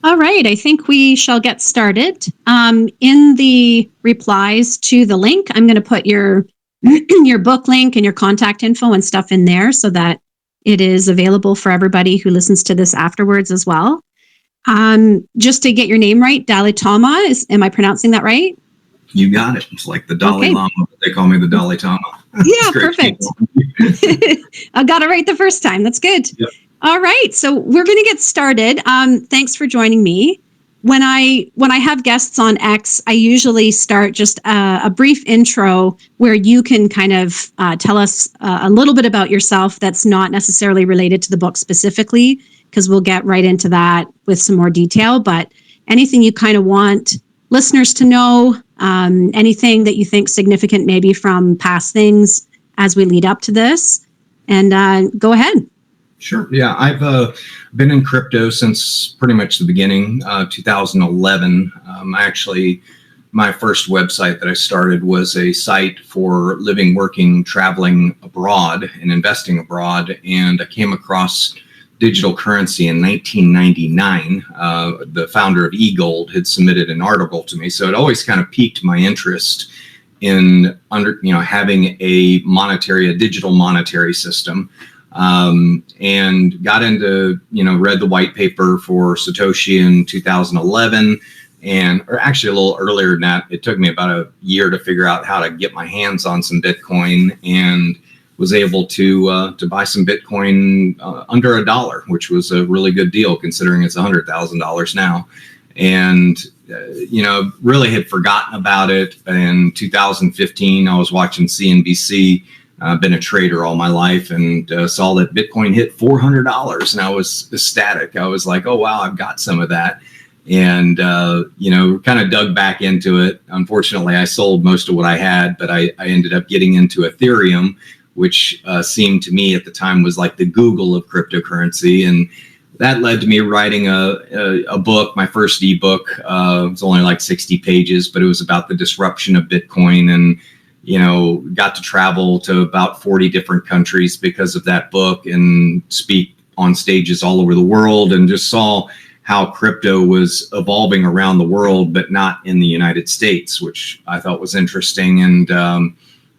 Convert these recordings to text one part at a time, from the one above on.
All right, I think we shall get started. In the replies to the link, I'm going to put your your book link and your contact info and stuff in there so that it is available for everybody who listens to this afterwards as well. Just to get your name right, Dalitomma, am I pronouncing that right? You got it. It's like the Dalai Lama, but they call me the Dalitomma. Yeah, perfect. I got it right the first time. That's good. Yep. All right, so we're going to get started. Thanks for joining me. When I have guests on X, I usually start just a brief intro where you can kind of tell us a little bit about yourself that's not necessarily related to the book specifically, because we'll get right into that with some more detail. But anything you kind of want listeners to know, anything that you think significant maybe from past things as we lead up to this, and go ahead. Sure. Yeah, I've been in crypto since pretty much the beginning, 2011. Actually, my first website that I started was a site for living, working, traveling abroad and investing abroad. And I came across digital currency in 1999. The founder of eGold had submitted an article to me. So it always kind of piqued my interest in having a digital monetary system. And got into, read the white paper for Satoshi in 2011, or actually a little earlier than that. It took me about a year to figure out how to get my hands on some Bitcoin, and was able to buy some Bitcoin under $1, which was a really good deal considering it's $100,000 now. And, really had forgotten about it. In 2015, I was watching CNBC. I've been a trader all my life, and saw that Bitcoin hit $400, and I was ecstatic. I was like, oh, wow, I've got some of that. And, kind of dug back into it. Unfortunately, I sold most of what I had, but I ended up getting into Ethereum, which seemed to me at the time was like the Google of cryptocurrency. And that led to me writing a book, my first ebook. It was only like 60 pages, but it was about the disruption of Bitcoin, and got to travel to about 40 different countries because of that book, and speak on stages all over the world, and just saw how crypto was evolving around the world, but not in the United States, which I thought was interesting. And,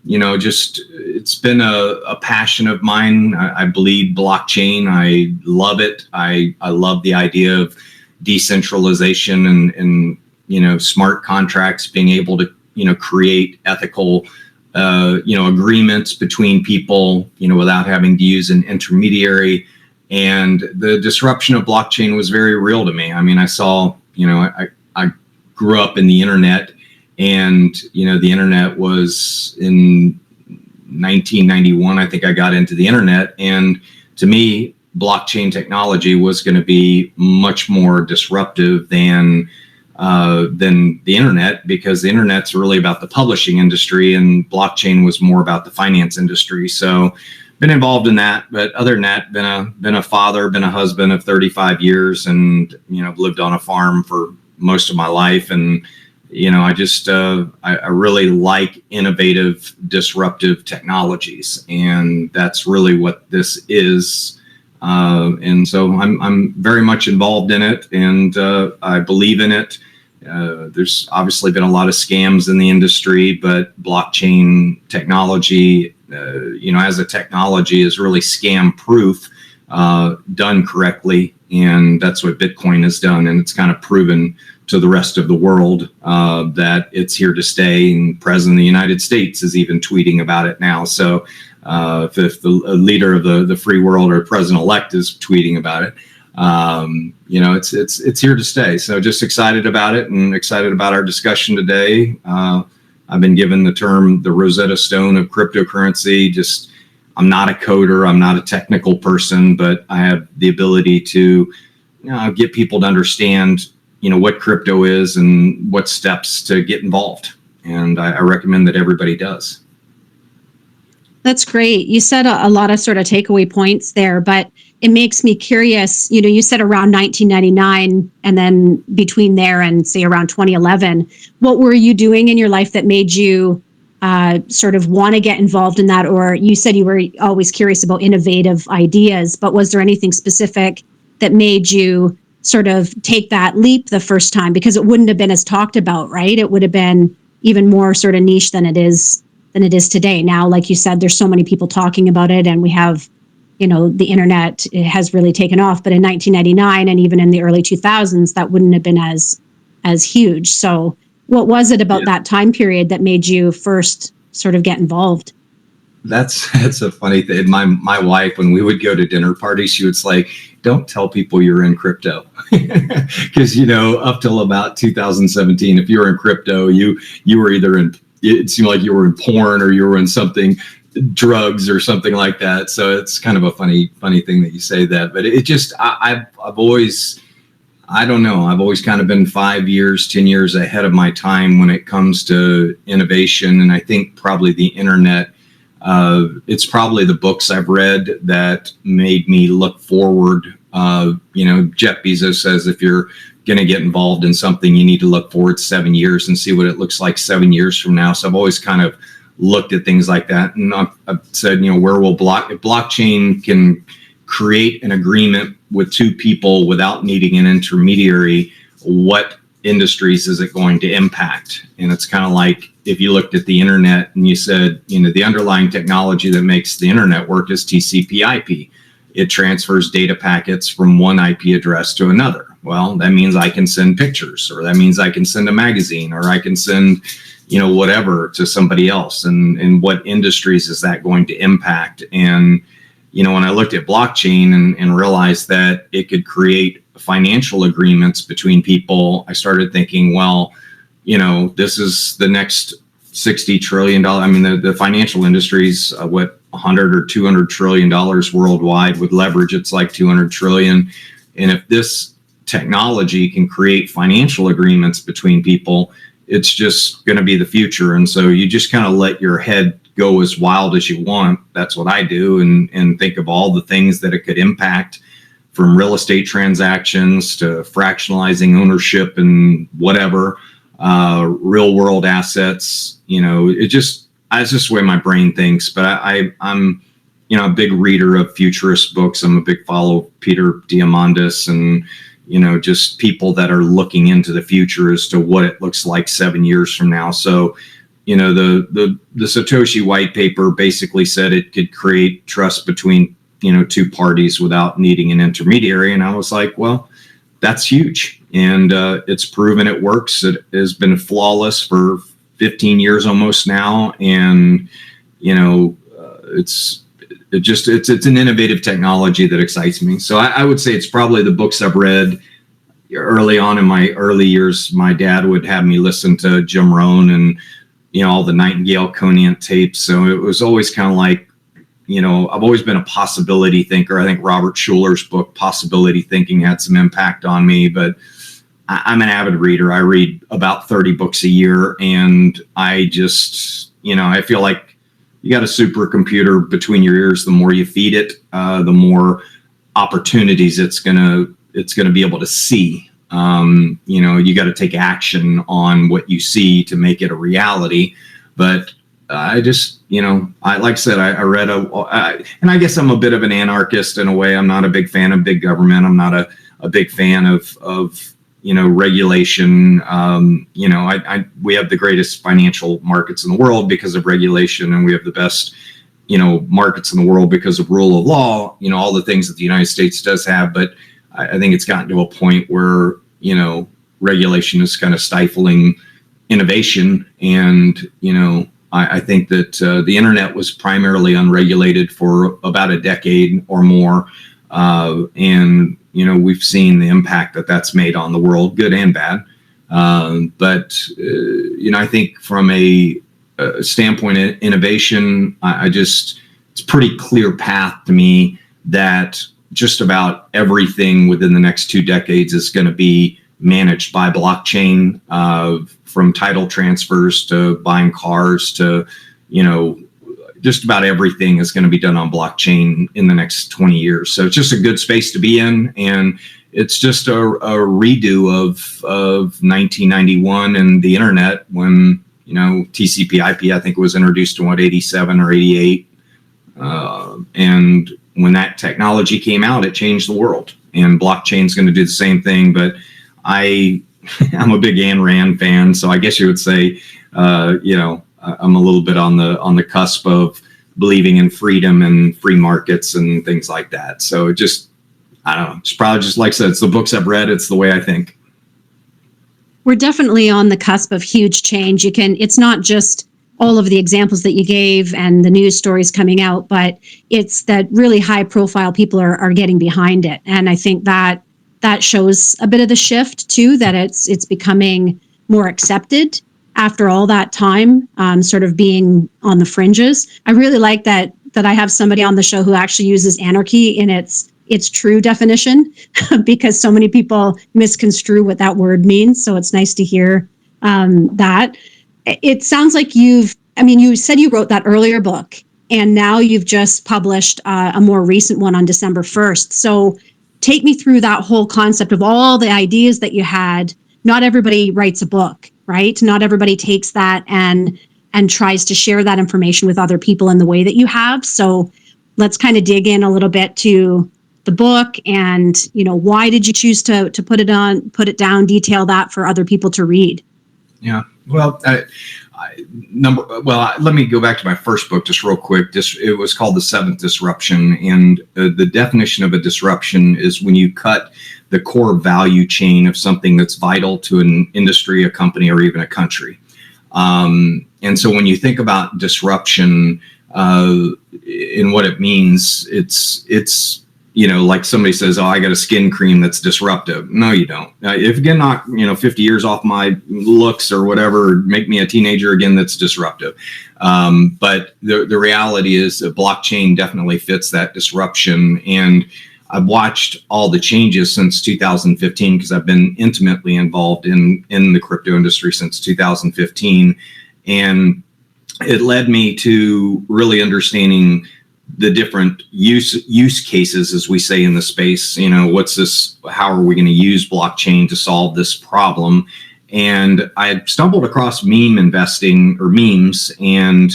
it's been a passion of mine. I bleed blockchain. I love it. I love the idea of decentralization and smart contracts, being able to create ethical, agreements between people, without having to use an intermediary. And the disruption of blockchain was very real to me. I mean, I saw, I grew up in the internet, and, the internet was in 1991. I think I got into the internet, and to me, blockchain technology was going to be much more disruptive than the internet, because the internet's really about the publishing industry, and blockchain was more about the finance industry. So been involved in that, but other than that, been a father, been a husband of 35 years, and, lived on a farm for most of my life. And, I just, I really like innovative, disruptive technologies, and that's really what this is. And so I'm very much involved in it, and I believe in it. There's obviously been a lot of scams in the industry, but blockchain technology, as a technology, is really scam proof, done correctly. And that's what Bitcoin has done. And it's kind of proven to the rest of the world that it's here to stay. And President of the United States is even tweeting about it now. So if the leader of the free world, or president-elect, is tweeting about it, it's here to stay. So just excited about it, and excited about our discussion today. I've been given the term the Rosetta Stone of cryptocurrency. I'm not a coder, I'm not a technical person, but I have the ability to get people to understand what crypto is and what steps to get involved. And I recommend that everybody does. That's great. You said a lot of sort of takeaway points there, but it makes me curious. You said around 1999, and then between there and say around 2011, what were you doing in your life that made you sort of want to get involved in that? Or you said you were always curious about innovative ideas, but was there anything specific that made you sort of take that leap the first time, because it wouldn't have been as talked about, right? It would have been even more sort of niche than it is today. Now, like you said, there's so many people talking about it, and we have, the internet has really taken off. But in 1999 and even in the early 2000s, that wouldn't have been as huge. So what was it about that time period that made you first sort of get involved? That's a funny thing. My wife, when we would go to dinner parties, she was like, don't tell people you're in crypto. Because, up till about 2017, if you were in crypto, you were either it seemed like you were in porn or you were in something, drugs or something like that. So it's kind of a funny thing that you say that. But it just, I've always, I don't know, I've always kind of been 5 years, 10 years ahead of my time when it comes to innovation. And I think probably the internet, it's probably the books I've read that made me look forward. Jeff Bezos says if you're going to get involved in something, you need to look forward 7 years and see what it looks like 7 years from now. So I've always kind of looked at things like that. And I've said, where will if blockchain can create an agreement with two people without needing an intermediary, what industries is it going to impact? And it's kind of like if you looked at the internet and you said, the underlying technology that makes the internet work is TCP/IP. It transfers data packets from one IP address to another. Well, that means I can send pictures, or that means I can send a magazine, or I can send, whatever to somebody else. And what industries is that going to impact? And, when I looked at blockchain and realized that it could create financial agreements between people, I started thinking, well, this is the next $60 trillion. I mean, the financial industry's 100 or $200 trillion worldwide with leverage. It's like 200 trillion. And if this technology can create financial agreements between people, it's just going to be the future. And so you just kind of let your head go as wild as you want. That's what I do. And think of all the things that it could impact, from real estate transactions to fractionalizing ownership and whatever, real world assets. That's just the way my brain thinks. But I'm a big reader of futurist books. I'm a big follower of Peter Diamandis and, just people that are looking into the future as to what it looks like 7 years from now. So, the Satoshi white paper basically said it could create trust between, two parties without needing an intermediary. And I was like, well, that's huge. And it's proven it works. It has been flawless for 15 years almost now. And, it's an innovative technology that excites me. So I would say it's probably the books I've read early on in my early years. My dad would have me listen to Jim Rohn and, all the Nightingale Conant tapes. So it was always kind of like, I've always been a possibility thinker. I think Robert Schuller's book, Possibility Thinking, had some impact on me, but I'm an avid reader. I read about 30 books a year, and I just, I feel like you got a supercomputer between your ears. The more you feed it, the more opportunities it's gonna be able to see. You got to take action on what you see to make it a reality. But I just, like I said, I read and I guess I'm a bit of an anarchist in a way. I'm not a big fan of big government. I'm not a big fan of regulation. We have the greatest financial markets in the world because of regulation, and we have the best, markets in the world because of rule of law, all the things that the United States does have. But I think it's gotten to a point where, regulation is kind of stifling innovation. And, I think that the internet was primarily unregulated for about a decade or more. And, we've seen the impact that that's made on the world, good and bad. But I think from a standpoint of innovation, it's a pretty clear path to me that just about everything within the next 2 decades is going to be managed by blockchain, from title transfers to buying cars to, just about everything is going to be done on blockchain in the next 20 years. So it's just a good space to be in. And it's just a redo of 1991 and the internet when, TCP/IP, I think, was introduced in 87 or 88. And when that technology came out, it changed the world. and blockchain's going to do the same thing. But I'm a big Ayn Rand fan, so I guess you would say, I'm a little bit on the cusp of believing in freedom and free markets and things like that. So I don't know. It's probably just like I said, it's the books I've read. It's the way I think. We're definitely on the cusp of huge change. It's not just all of the examples that you gave and the news stories coming out, but it's that really high profile people are getting behind it. And I think that shows a bit of the shift too, that it's becoming more accepted after all that time, sort of being on the fringes. I really like that I have somebody on the show who actually uses anarchy in its true definition, because so many people misconstrue what that word means. So it's nice to hear that. It sounds like you said you wrote that earlier book, and now you've just published a more recent one on December 1st. So take me through that whole concept of all the ideas that you had. Not everybody writes a book, right? Not everybody takes that and tries to share that information with other people in the way that you have. So let's kind of dig in a little bit to the book, and why did you choose to put it down, detail that for other people to read? Yeah. Well, let me go back to my first book just real quick. It was called The Seventh Disruption, and the definition of a disruption is when you cut the core value chain of something that's vital to an industry, a company, or even a country. And so when you think about disruption in what it means, it's like somebody says, "Oh, I got a skin cream that's disruptive." No, you don't. If you can knock 50 years off my looks or whatever, make me a teenager again, that's disruptive. But the reality is that blockchain definitely fits that disruption. And I've watched all the changes since 2015 because I've been intimately involved in the crypto industry since 2015. And it led me to really understanding the different use cases, as we say in the space. What's this? How are we going to use blockchain to solve this problem? And I stumbled across meme investing, or memes, and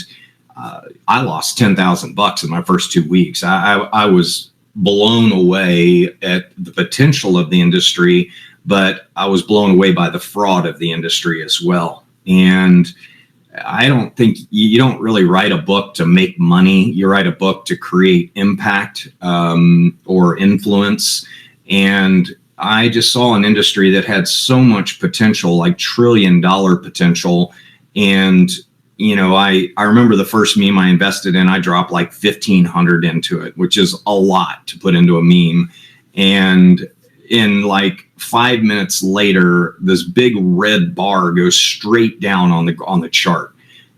I lost $10,000 in my first 2 weeks. I was blown away at the potential of the industry, but I was blown away by the fraud of the industry as well. And I don't think you don't really write a book to make money. You write a book to create impact or influence. And I just saw an industry that had so much potential, like $1 trillion potential. And, I remember the first meme I invested in, I dropped like 1,500 into it, which is a lot to put into a meme. And in like 5 minutes later, this big red bar goes straight down on the chart.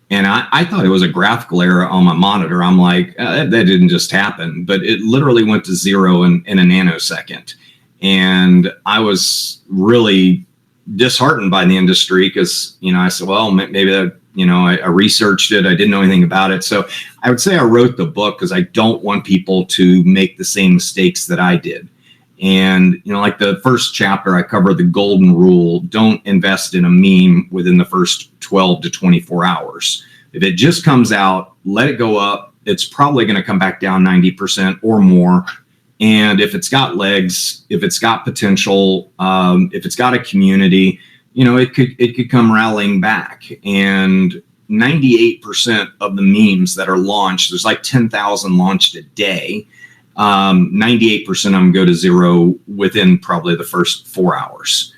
And I thought it was a graphical error on my monitor. I'm like, that didn't just happen, but it literally went to zero in a nanosecond. And I was really disheartened by the industry because, I said, well, maybe that, I researched it. I didn't know anything about it. So I would say I wrote the book because I don't want people to make the same mistakes that I did. And, like the first chapter, I cover the golden rule. Don't invest in a meme within the first 12 to 24 hours. If it just comes out, let it go up. It's probably going to come back down 90% or more. And if it's got legs, if it's got potential, if it's got a community, it could come rallying back. And 98% of the memes that are launched, there's like 10,000 launched a day. 98% of them go to zero within probably the first 4 hours.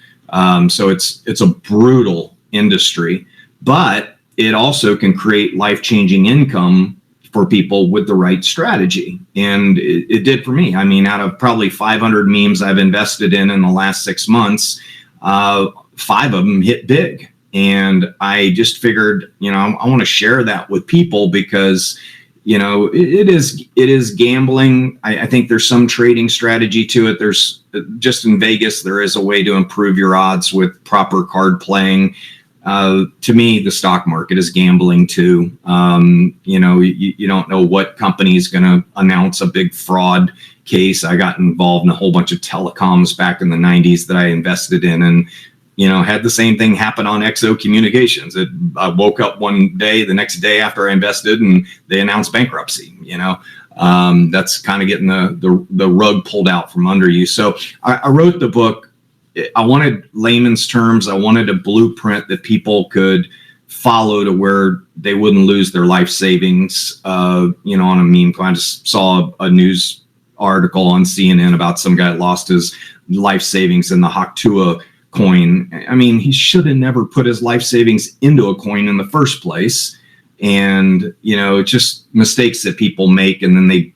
So it's a brutal industry, but it also can create life-changing income for people with the right strategy. And it did for me. I mean, out of probably 500 memes I've invested in the last 6 months, 5 of them hit big. And I just figured, I want to share that with people because it is gambling. I think there's some trading strategy to it. There's just in Vegas, there is a way to improve your odds with proper card playing. To me, the stock market is gambling too. You don't know what company is going to announce a big fraud case. I got involved in a whole bunch of telecoms back in the 90s that I invested in, and had the same thing happen on XO Communications. I woke up one day, the next day after I invested, and they announced bankruptcy. That's kind of getting the rug pulled out from under you. So I wrote the book. I wanted layman's terms. I wanted a blueprint that people could follow to where they wouldn't lose their life savings, on a meme coin. I just saw a news article on CNN about some guy that lost his life savings in the Haktua coin. I mean, he should have never put his life savings into a coin in the first place. And, just mistakes that people make. And then they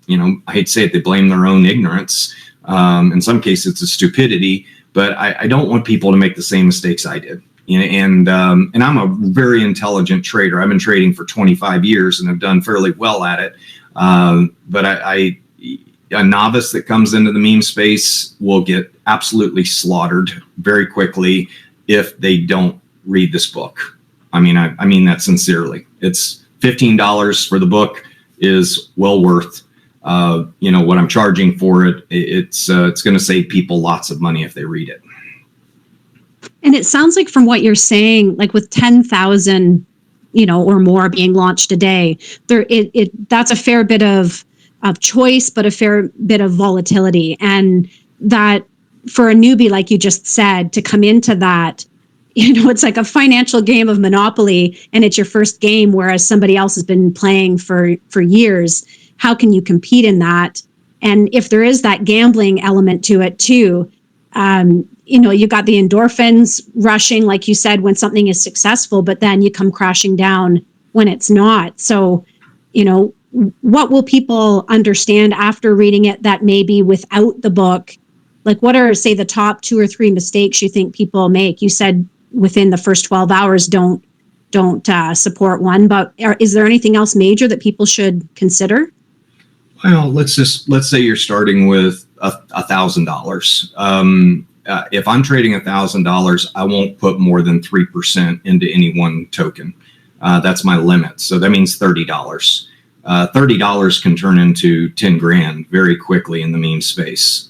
I hate to say it, they blame their own ignorance. In some cases, it's a stupidity, but I don't want people to make the same mistakes I did. And I'm a very intelligent trader. I've been trading for 25 years and have done fairly well at it. But a novice that comes into the meme space will get absolutely slaughtered very quickly if they don't read this book. I mean that sincerely. It's $15 for the book is well worth, what I'm charging for it. It's going to save people lots of money if they read it. And it sounds like from what you're saying, like with 10,000, or more being launched a day, that's a fair bit of choice, but a fair bit of volatility. And that for a newbie, like you just said, to come into that, it's like a financial game of Monopoly and it's your first game, whereas somebody else has been playing for years. How can you compete in that? And if there is that gambling element to it too, you got the endorphins rushing, like you said, when something is successful, but then you come crashing down when it's not. So, what will people understand after reading it that maybe without the book? Like, what are, say, the top 2 or 3 mistakes you think people make? You said within the first 12 hours, don't support one, but is there anything else major that people should consider? Well, let's say you're starting with $1,000. If I'm trading $1,000, I won't put more than 3% into any one token. That's my limit. So that means $30. $30 can turn into 10 grand very quickly in the meme space.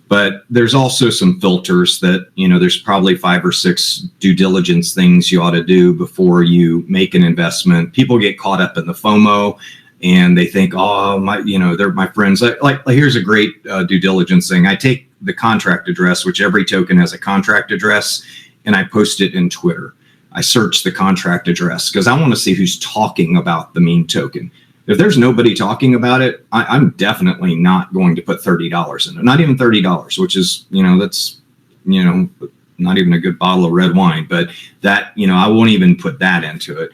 But there's also some filters that, there's probably 5 or 6 due diligence things you ought to do before you make an investment. People get caught up in the FOMO and they think, they're my friends. Like here's a great due diligence thing. I take the contract address, which every token has a contract address, and I post it in Twitter. I search the contract address because I want to see who's talking about the meme token. If there's nobody talking about it, I'm definitely not going to put $30 in it. Not even $30, which is, that's, not even a good bottle of red wine. But that, I won't even put that into it.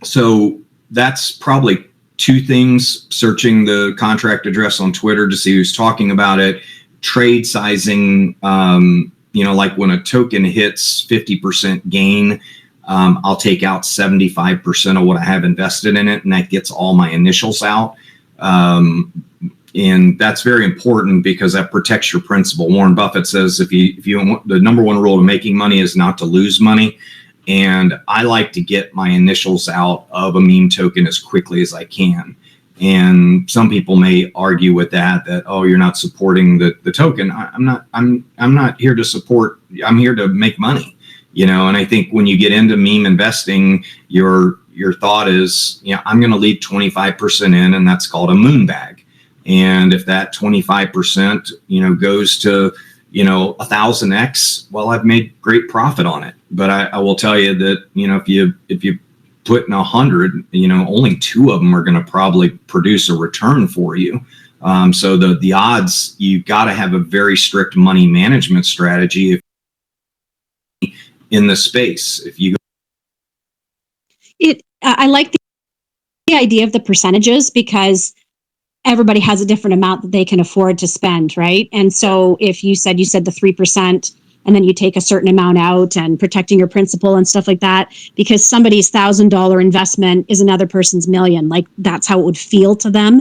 So that's probably 2 things: searching the contract address on Twitter to see who's talking about it, trade sizing. Like when a token hits 50% gain, I'll take out 75% of what I have invested in it, and that gets all my initials out. And that's very important because that protects your principal. Warren Buffett says if you the number one rule of making money is not to lose money. And I like to get my initials out of a meme token as quickly as I can. And some people may argue with that, oh, you're not supporting the token. I'm not here to support. I'm here to make money, And I think when you get into meme investing, your thought is, I'm going to leave 25% in, and that's called a moon bag. And if that 25%, goes to 1,000x, well, I've made great profit on it. But I will tell you that if you put in 100, only 2 of them are going to probably produce a return for you. So the odds, you got to have a very strict money management strategy in the space. I like the idea of the percentages because everybody has a different amount that they can afford to spend, right? And so if you said the 3%, and then you take a certain amount out and protecting your principal and stuff like that, because somebody's $1,000 investment is another person's $1 million. Like that's how it would feel to them,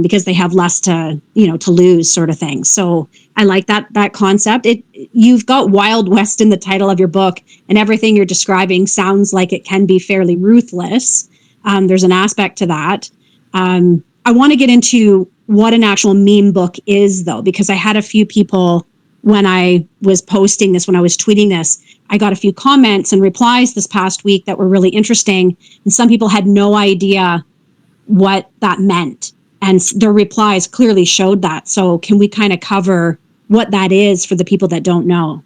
because they have less to lose, sort of thing. So I like that concept. You've got Wild West in the title of your book, and everything you're describing sounds like it can be fairly ruthless. There's an aspect to that. I want to get into what an actual meme book is, though, because I had a few people when I was posting this, when I was tweeting this, I got a few comments and replies this past week that were really interesting. And some people had no idea what that meant. And their replies clearly showed that. So can we kind of cover what that is for the people that don't know?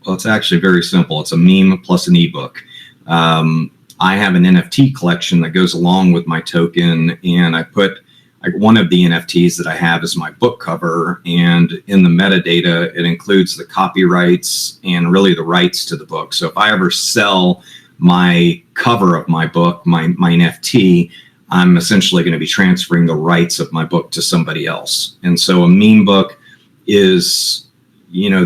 Well, it's actually very simple. It's a meme plus an ebook. I have an NFT collection that goes along with my token, and I put one of the NFTs that I have is my book cover, and in the metadata, it includes the copyrights and really the rights to the book. So if I ever sell my cover of my book, my NFT, I'm essentially going to be transferring the rights of my book to somebody else. And so a meme book is, you know,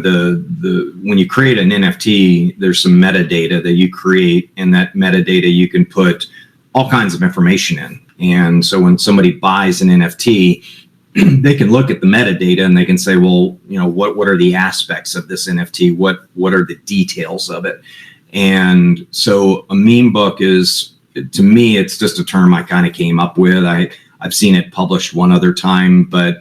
when you create an NFT, there's some metadata that you create, and that metadata you can put all kinds of information in. And so when somebody buys an NFT, they can look at the metadata and they can say, well, you know, what are the aspects of this NFT? What are the details of it? And so a meme book is, to me, it's just a term I kind of came up with. I've seen it published one other time, but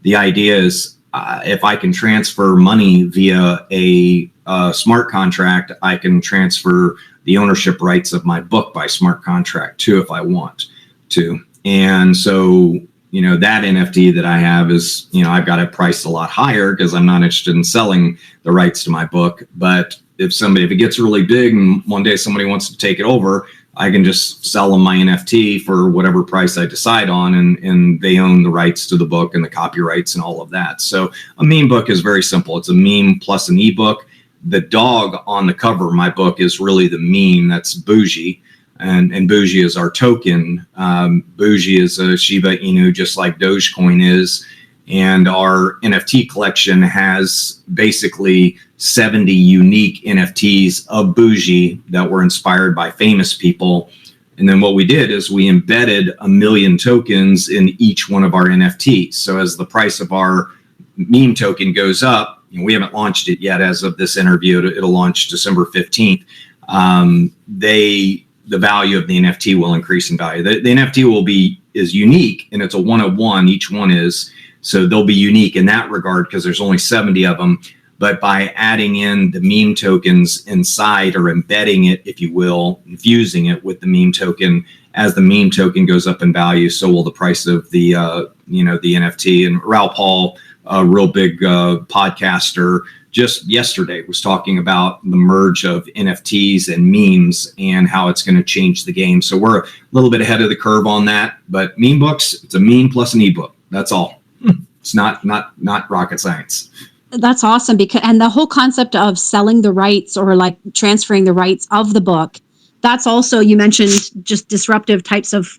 the idea is if I can transfer money via a smart contract, I can transfer the ownership rights of my book by smart contract too, if I want to. And so, you know, that NFT that I have is, you know, I've got it priced a lot higher because I'm not interested in selling the rights to my book. But if it gets really big and one day somebody wants to take it over, I can just sell them my NFT for whatever price I decide on, and they own the rights to the book and the copyrights and all of that. So a meme book is very simple. It's a meme plus an ebook. The dog on the cover of my book is really the meme. That's Bougie. And Bougie is our token. Bougie is a Shiba Inu, just like Dogecoin is. And our NFT collection has basically 70 unique NFTs of Bougie that were inspired by famous people. And then what we did is we embedded 1 million tokens in each one of our NFTs. So as the price of our meme token goes up, and we haven't launched it yet as of this interview, it'll launch December 15th. The value of the NFT will increase in value. The NFT is unique, and it's a one of one. Each one is. So they'll be unique in that regard because there's only 70 of them. But by adding in the meme tokens inside, or embedding it, if you will, infusing it with the meme token, as the meme token goes up in value, so will the price of the the NFT. And Raoul Paul, a real big podcaster, just yesterday was talking about the merge of NFTs and memes and how it's going to change the game. So we're a little bit ahead of the curve on that. But meme books, it's a meme plus an ebook. That's all. It's not rocket science. That's awesome, and the whole concept of selling the rights or like transferring the rights of the book, that's also, you mentioned just disruptive types of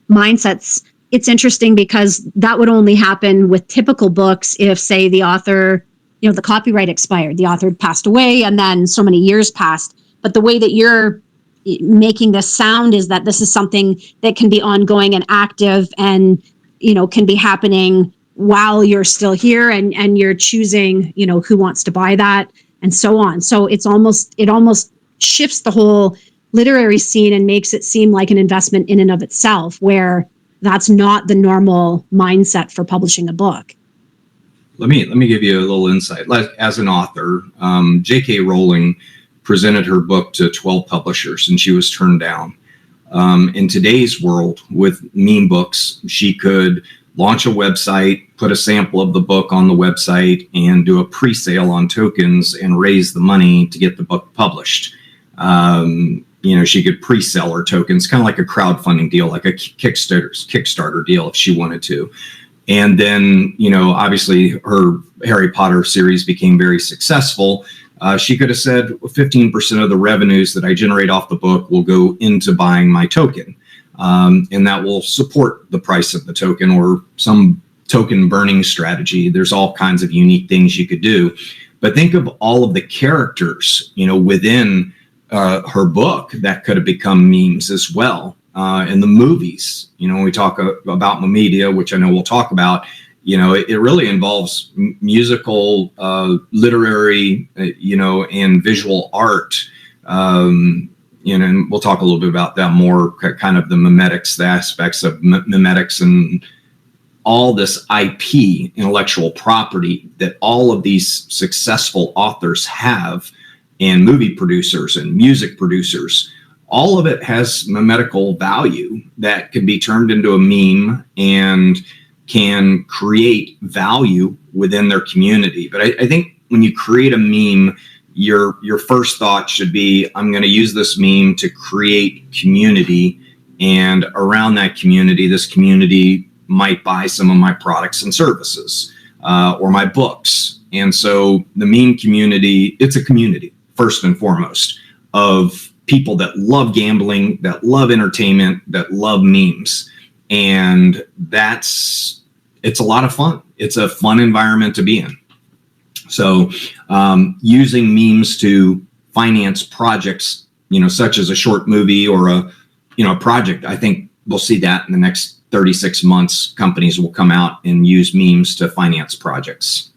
mindsets. It's interesting because that would only happen with typical books if, say, the author, you know, the copyright expired, the author passed away, and then so many years passed. But the way that you're making this sound is that this is something that can be ongoing and active, and, you know, can be happening while you're still here, and you're choosing, you know, who wants to buy that and so on. So it almost shifts the whole literary scene and makes it seem like an investment in and of itself, where that's not the normal mindset for publishing a book. Let me give you a little insight. Like, as an author, J.K. Rowling presented her book to 12 publishers and she was turned down. In today's world with meme books, she could launch a website, put a sample of the book on the website, and do a pre-sale on tokens and raise the money to get the book published. She could pre-sell her tokens, kind of like a crowdfunding deal, like a Kickstarter deal if she wanted to. And then, obviously her Harry Potter series became very successful. She could have said 15% of the revenues that I generate off the book will go into buying my token. And that will support the price of the token, or some token burning strategy. There's all kinds of unique things you could do. But think of all of the characters, within her book that could have become memes as well. In the movies, when we talk about mememedia, which I know we'll talk about, it really involves musical, literary, and visual art. And we'll talk a little bit about that more, kind of the memetics, the aspects of memetics, and all this IP, intellectual property, that all of these successful authors have, and movie producers and music producers. all of it has memetical value that can be turned into a meme and can create value within their community. But I think when you create a meme, your first thought should be, I'm going to use this meme to create community, and around that community, this community might buy some of my products and services or my books. And so the meme community, it's a community first and foremost of people that love gambling, that love entertainment, that love memes. And it's a lot of fun. It's a fun environment to be in. So using memes to finance projects, such as a short movie or a project, I think we'll see that in the next 36 months. Companies will come out and use memes to finance projects.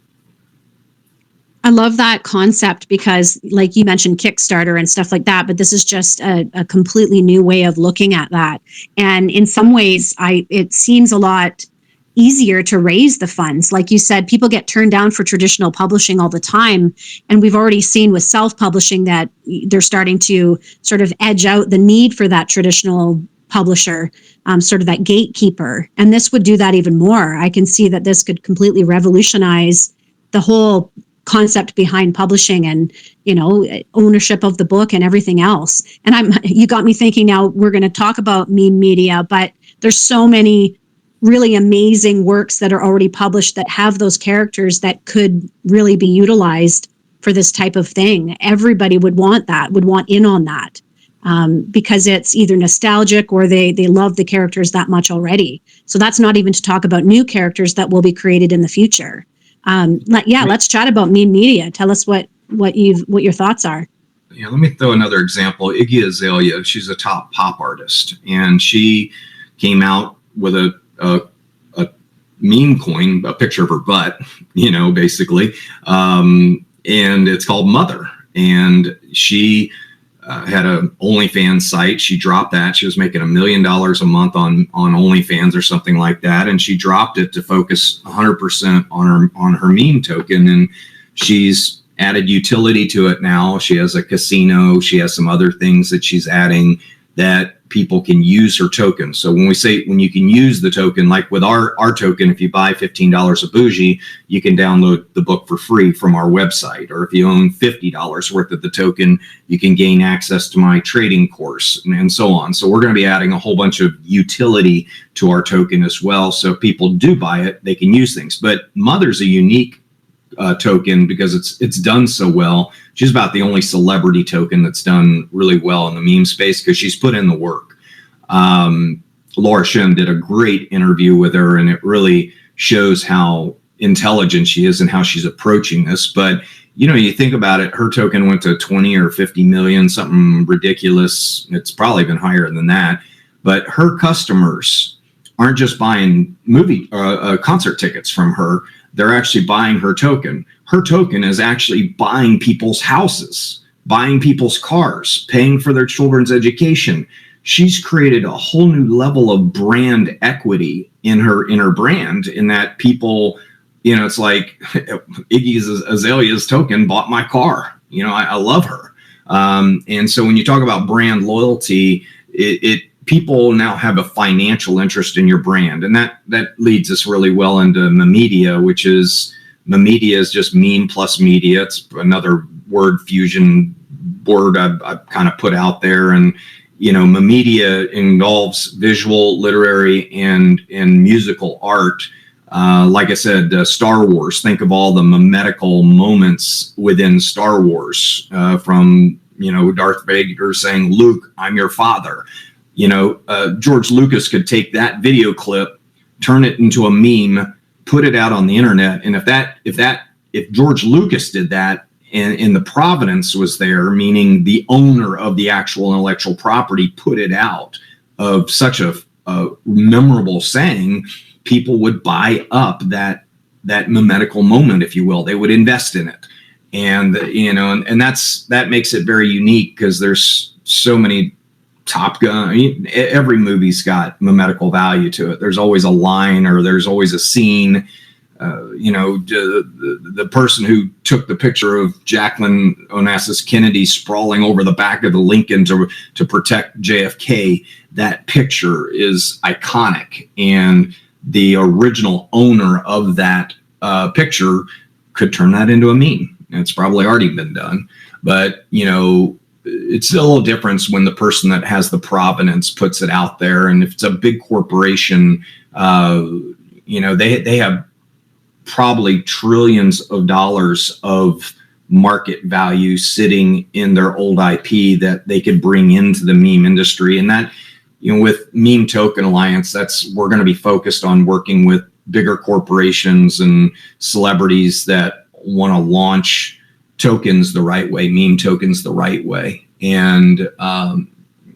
I love that concept because, like you mentioned, Kickstarter and stuff like that, but this is just a completely new way of looking at that. And in some ways, it seems a lot easier to raise the funds. Like you said, people get turned down for traditional publishing all the time. And we've already seen with self-publishing that they're starting to sort of edge out the need for that traditional publisher, sort of that gatekeeper. And this would do that even more. I can see that this could completely revolutionize the whole concept behind publishing and, ownership of the book and everything else. And you got me thinking now we're going to talk about meme media, but there's so many really amazing works that are already published that have those characters that could really be utilized for this type of thing. Everybody would want in on that. Because it's either nostalgic or they love the characters that much already. So that's not even to talk about new characters that will be created in the future. Let's chat about meme media. Tell us what your thoughts are. Yeah, let me throw another example. Iggy Azalea, she's a top pop artist, and she came out with a meme coin, a picture of her butt, basically, and it's called Mother. And she had a OnlyFans site. She dropped that. She was making $1 million a month on OnlyFans or something like that, and she dropped it to focus 100% on her meme token. And she's added utility to it now. She has a casino. She has some other things that she's adding that people can use her token. So when you can use the token, like with our token, if you buy $15 of Bougie, you can download the book for free from our website. Or if you own $50 worth of the token, you can gain access to my trading course and so on. So we're going to be adding a whole bunch of utility to our token as well. So if people do buy it, they can use things. But Mother's a unique token because it's done so well. She's about the only celebrity token that's done really well in the meme space because she's put in the work. Laura Shem did a great interview with her, and it really shows how intelligent she is and how she's approaching this. But you think about it, her token went to 20 or 50 million, something ridiculous. It's probably been higher than that. But her customers aren't just buying concert tickets from her. They're actually buying her token. Her token is actually buying people's houses, buying people's cars, paying for their children's education. She's created a whole new level of brand equity in her brand, in that people, it's like Iggy Azalea's token bought my car. I love her. And so when you talk about brand loyalty, people now have a financial interest in your brand. And that leads us really well into mememedia, which is, mememedia is just meme plus media. It's another word fusion word I've kind of put out there. And, mememedia involves visual, literary, and musical art. Like I said, Star Wars, think of all the memetical moments within Star Wars, from, Darth Vader saying, "Luke, I'm your father." George Lucas could take that video clip, turn it into a meme, put it out on the internet. And if George Lucas did that, and the provenance was there, meaning the owner of the actual intellectual property put it out of such a memorable saying, people would buy up that memetical moment, if you will. They would invest in it. And, and that makes it very unique because there's so many Top Gun. Every movie's got memetical value to it. There's always a line or there's always a scene the person who took the picture of Jacqueline Onassis Kennedy sprawling over the back of the Lincoln to protect JFK, that picture is iconic. And the original owner of that picture could turn that into a meme. It's probably already been done. But, it's still a little difference when the person that has the provenance puts it out there. And if it's a big corporation, they have probably trillions of dollars of market value sitting in their old IP that they could bring into the meme industry. And that, with Meme Token Alliance, we're going to be focused on working with bigger corporations and celebrities that want to launch tokens the right way, meme tokens the right way. And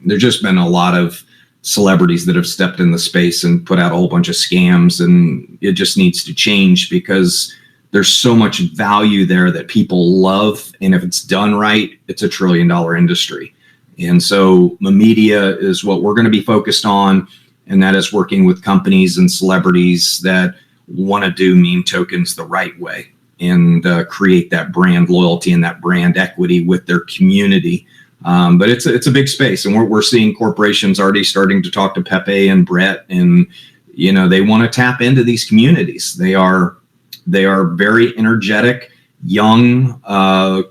there's just been a lot of celebrities that have stepped in the space and put out a whole bunch of scams, and it just needs to change because there's so much value there that people love. And if it's done right, it's $1 trillion industry. And so mememedia is what we're going to be focused on. And that is working with companies and celebrities that want to do meme tokens the right way and create that brand loyalty and that brand equity with their community. But it's a big space, and we're seeing corporations already starting to talk to Pepe and Brett, and they want to tap into these communities. They are very energetic, young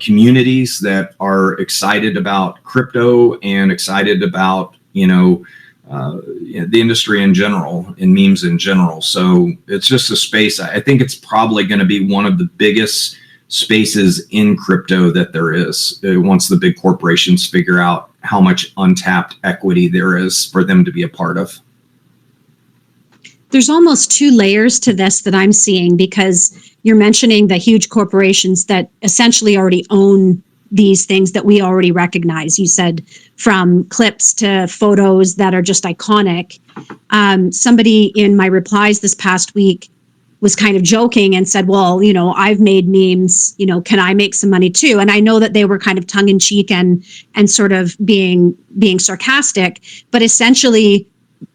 communities that are excited about crypto and excited about the industry in general and memes in general. So it's just a space. I think it's probably going to be one of the biggest spaces in crypto that there is once the big corporations figure out how much untapped equity there is for them to be a part of. There's almost two layers to this that I'm seeing, because you're mentioning the huge corporations that essentially already own these things that we already recognize. You said from clips to photos that are just iconic. Somebody in my replies this past week was kind of joking and said, well, I've made memes, can I make some money too? And I know that they were kind of tongue in cheek and sort of being sarcastic, but essentially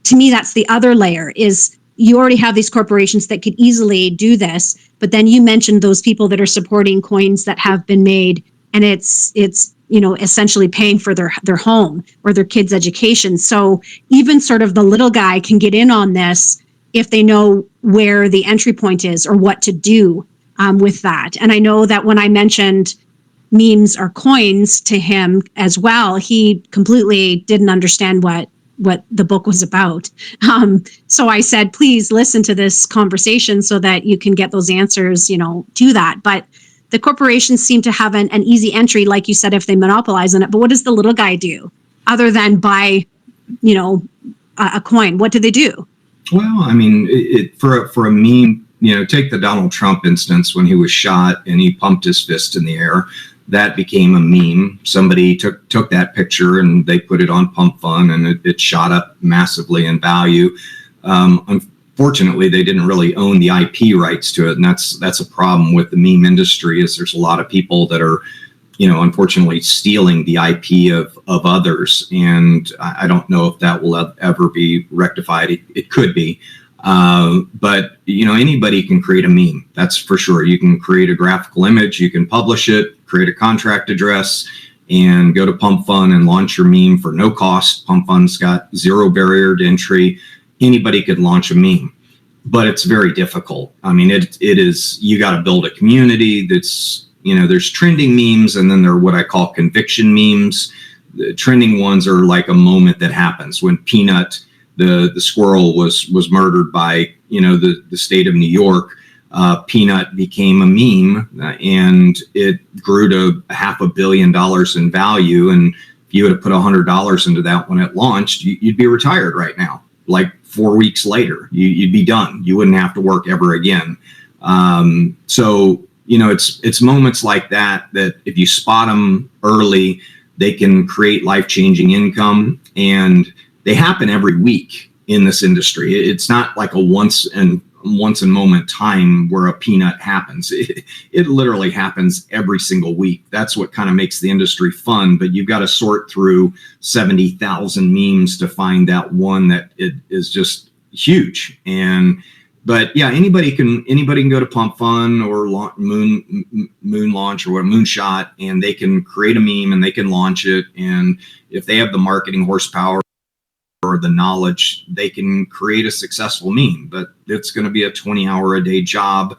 to me, that's the other layer. Is you already have these corporations that could easily do this, but then you mentioned those people that are supporting coins that have been made, and it's essentially paying for their home or their kids' education. So even sort of the little guy can get in on this if they know where the entry point is or what to do with that. And I know that when I mentioned memes or coins to him as well, he completely didn't understand what the book was about. So I said, please listen to this conversation so that you can get those answers, to that. But the corporations seem to have an easy entry, like you said, if they monopolize on it. But what does the little guy do other than buy, a coin? What do they do? Well, I mean, for a meme, take the Donald Trump instance when he was shot and he pumped his fist in the air. That became a meme. Somebody took that picture and they put it on Pump Fun, and it shot up massively in value. Unfortunately, they didn't really own the IP rights to it, and that's a problem with the meme industry. Is there's a lot of people that are, unfortunately stealing the IP of others, and I don't know if that will ever be rectified. It could be. But anybody can create a meme. That's for sure. You can create a graphical image, you can publish it, create a contract address, and go to Pump Fun and launch your meme for no cost. Pump Fun's got zero barrier to entry. Anybody could launch a meme, but it's very difficult. I mean, it is, you got to build a community that's, there's trending memes, and then there are what I call conviction memes. The trending ones are like a moment that happens when Peanut, the squirrel, was murdered by the state of New York. Peanut became a meme, and it grew to $500 million in value. And if you would have put $100 into that when it launched, you'd be retired right now. Like 4 weeks later, you'd be done. You wouldn't have to work ever again. So it's moments like that if you spot them early, they can create life-changing income, and they happen every week in this industry. It's not like a once in moment time where a peanut happens. It literally happens every single week. That's what kind of makes the industry fun, but you've got to sort through 70,000 memes to find that one that it is just huge. And But yeah, anybody can go to Pump Fun or Moon Launch or what, Moonshot, and they can create a meme and they can launch it. And if they have the marketing horsepower or the knowledge, they can create a successful meme. But it's going to be a 20-hour-a-day job.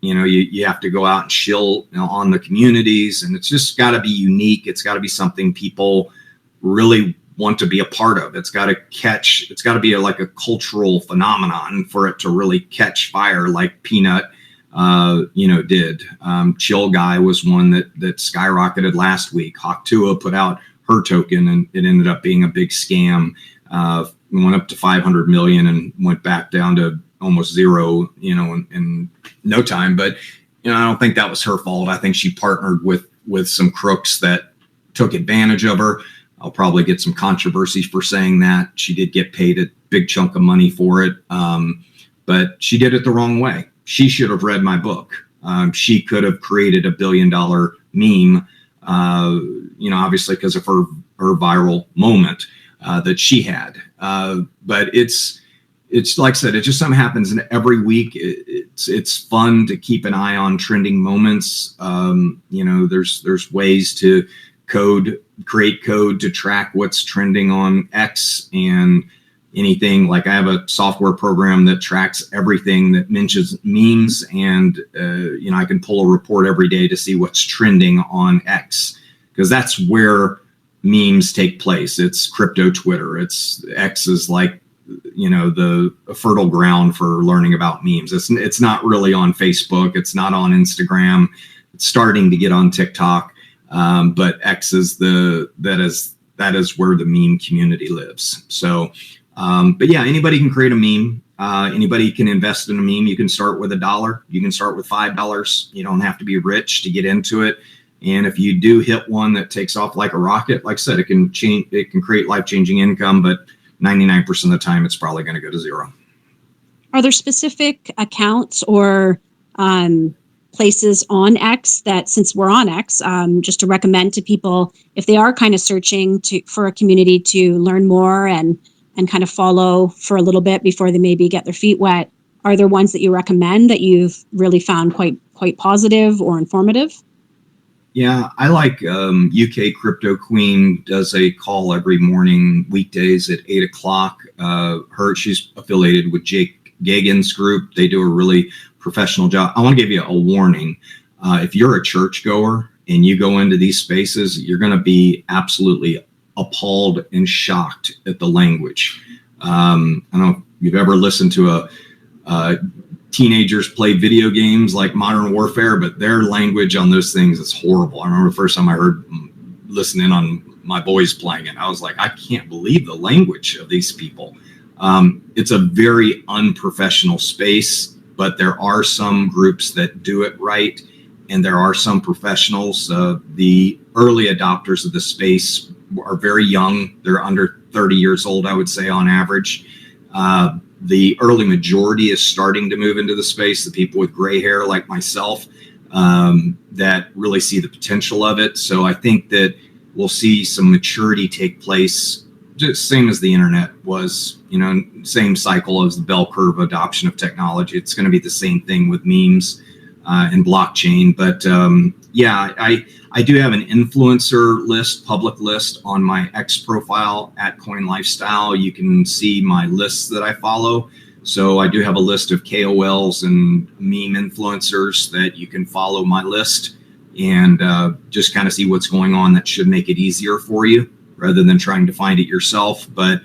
You have to go out and shill on the communities, and it's just got to be unique. It's got to be something people really want to be a part of. It's got to be like a cultural phenomenon for it to really catch fire, like Peanut, did. Chill Guy was one that skyrocketed last week. Hawktua put out her token, and it ended up being a big scam. Went up to 500 million and went back down to almost zero, in no time. But, I don't think that was her fault. I think she partnered with some crooks that took advantage of her. I'll probably get some controversy for saying that. She did get paid a big chunk of money for it. But she did it the wrong way. She should have read my book. She could have created $1 billion meme, obviously because of her viral moment that she had. But it's like I said, it just something happens in every week. It's fun to keep an eye on trending moments. There's ways to create code to track what's trending on X and anything. Like I have a software program that tracks everything that mentions memes, and I can pull a report every day to see what's trending on X, because that's where memes take place. It's crypto Twitter. X is like the fertile ground for learning about memes. It's not really on Facebook. It's not on Instagram. It's starting to get on TikTok. But X is that is where the meme community lives. So, but yeah, anybody can create a meme. Anybody can invest in a meme. You can start with $1. You can start with $5. You don't have to be rich to get into it. And if you do hit one that takes off like a rocket, like I said, it can create life-changing income, but 99% of the time, it's probably going to go to zero. Are there specific accounts or places on X that, since we're on X, just to recommend to people if they are kind of searching for a community to learn more and kind of follow for a little bit before they maybe get their feet wet? Are there ones that you recommend that you've really found quite positive or informative? Yeah, I like UK Crypto Queen does a call every morning, weekdays at 8 o'clock. She's affiliated with Jake Gagan's group. They do a really professional job. I want to give you a warning. If you're a churchgoer and you go into these spaces, you're going to be absolutely appalled and shocked at the language. I don't know if you've ever listened to teenagers play video games like Modern Warfare, but their language on those things is horrible. I remember the first time I heard listening on my boys playing it, I was like, I can't believe the language of these people. It's a very unprofessional space, but there are some groups that do it right, and there are some professionals. The early adopters of the space are very young. They're under 30 years old, I would say, on average. The early majority is starting to move into the space, the people with gray hair like myself, that really see the potential of it. So I think that we'll see some maturity take place, just same as the internet was, same cycle as the bell curve adoption of technology. It's going to be the same thing with memes and blockchain. But yeah, I do have an influencer list, public list on my X profile at Coin Lifestyle. You can see my lists that I follow. So I do have a list of KOLs and meme influencers that you can follow my list and just kind of see what's going on. That should make it easier for you rather than trying to find it yourself. But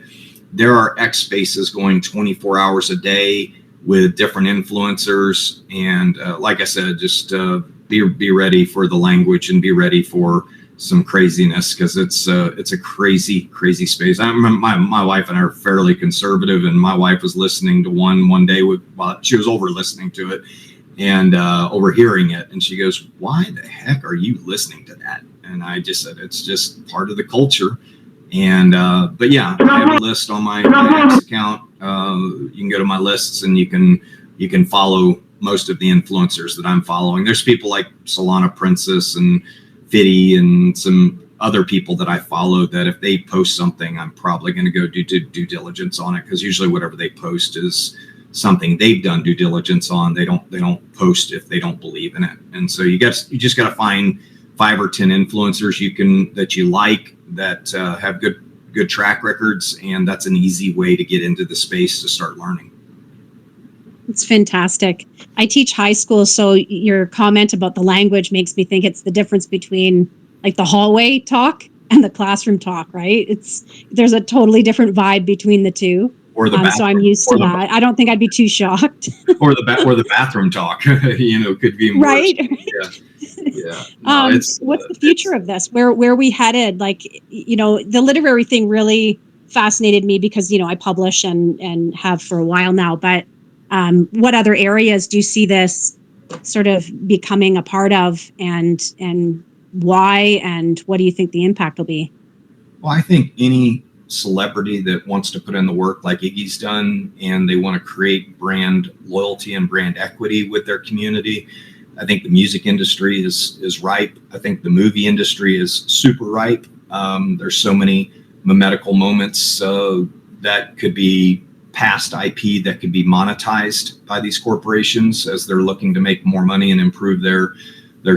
there are XSpaces going 24 hours a day with different influencers. And like I said, just be ready for the language and be ready for some craziness, because it's a crazy space. I remember my wife and I are fairly conservative, and my wife was listening to one day while she was over listening to it and overhearing it, and she goes, "Why the heck are you listening to that?" And I just said, "It's just part of the culture." And but yeah, I have a list on my X account. You can go to my lists and you can follow most of the influencers that I'm following. There's people like Solana Princess and Fiddy and some other people that I follow that if they post something, I'm probably going to go do due diligence on it, because usually whatever they post is something they've done due diligence on. They don't post if they don't believe in it. And so you just got to find 5 or 10 influencers that you like, that have good track records, and that's an easy way to get into the space to start learning. It's fantastic. I teach high school, so your comment about the language makes me think it's the difference between like the hallway talk and the classroom talk, right? There's a totally different vibe between the two. Or the bathroom, so I'm used to that. I don't think I'd be too shocked. or the bathroom talk, could be worse. Right. Yeah. No, what's the future of this? Where we headed? Like, the literary thing really fascinated me because, I publish and have for a while now. But what other areas do you see this sort of becoming a part of, and why, and what do you think the impact will be? Well, I think any celebrity that wants to put in the work like Iggy's done, and they want to create brand loyalty and brand equity with their community. I think the music industry is ripe. I think the movie industry is super ripe. There's so many memetical moments that could be past IP that could be monetized by these corporations as they're looking to make more money and improve their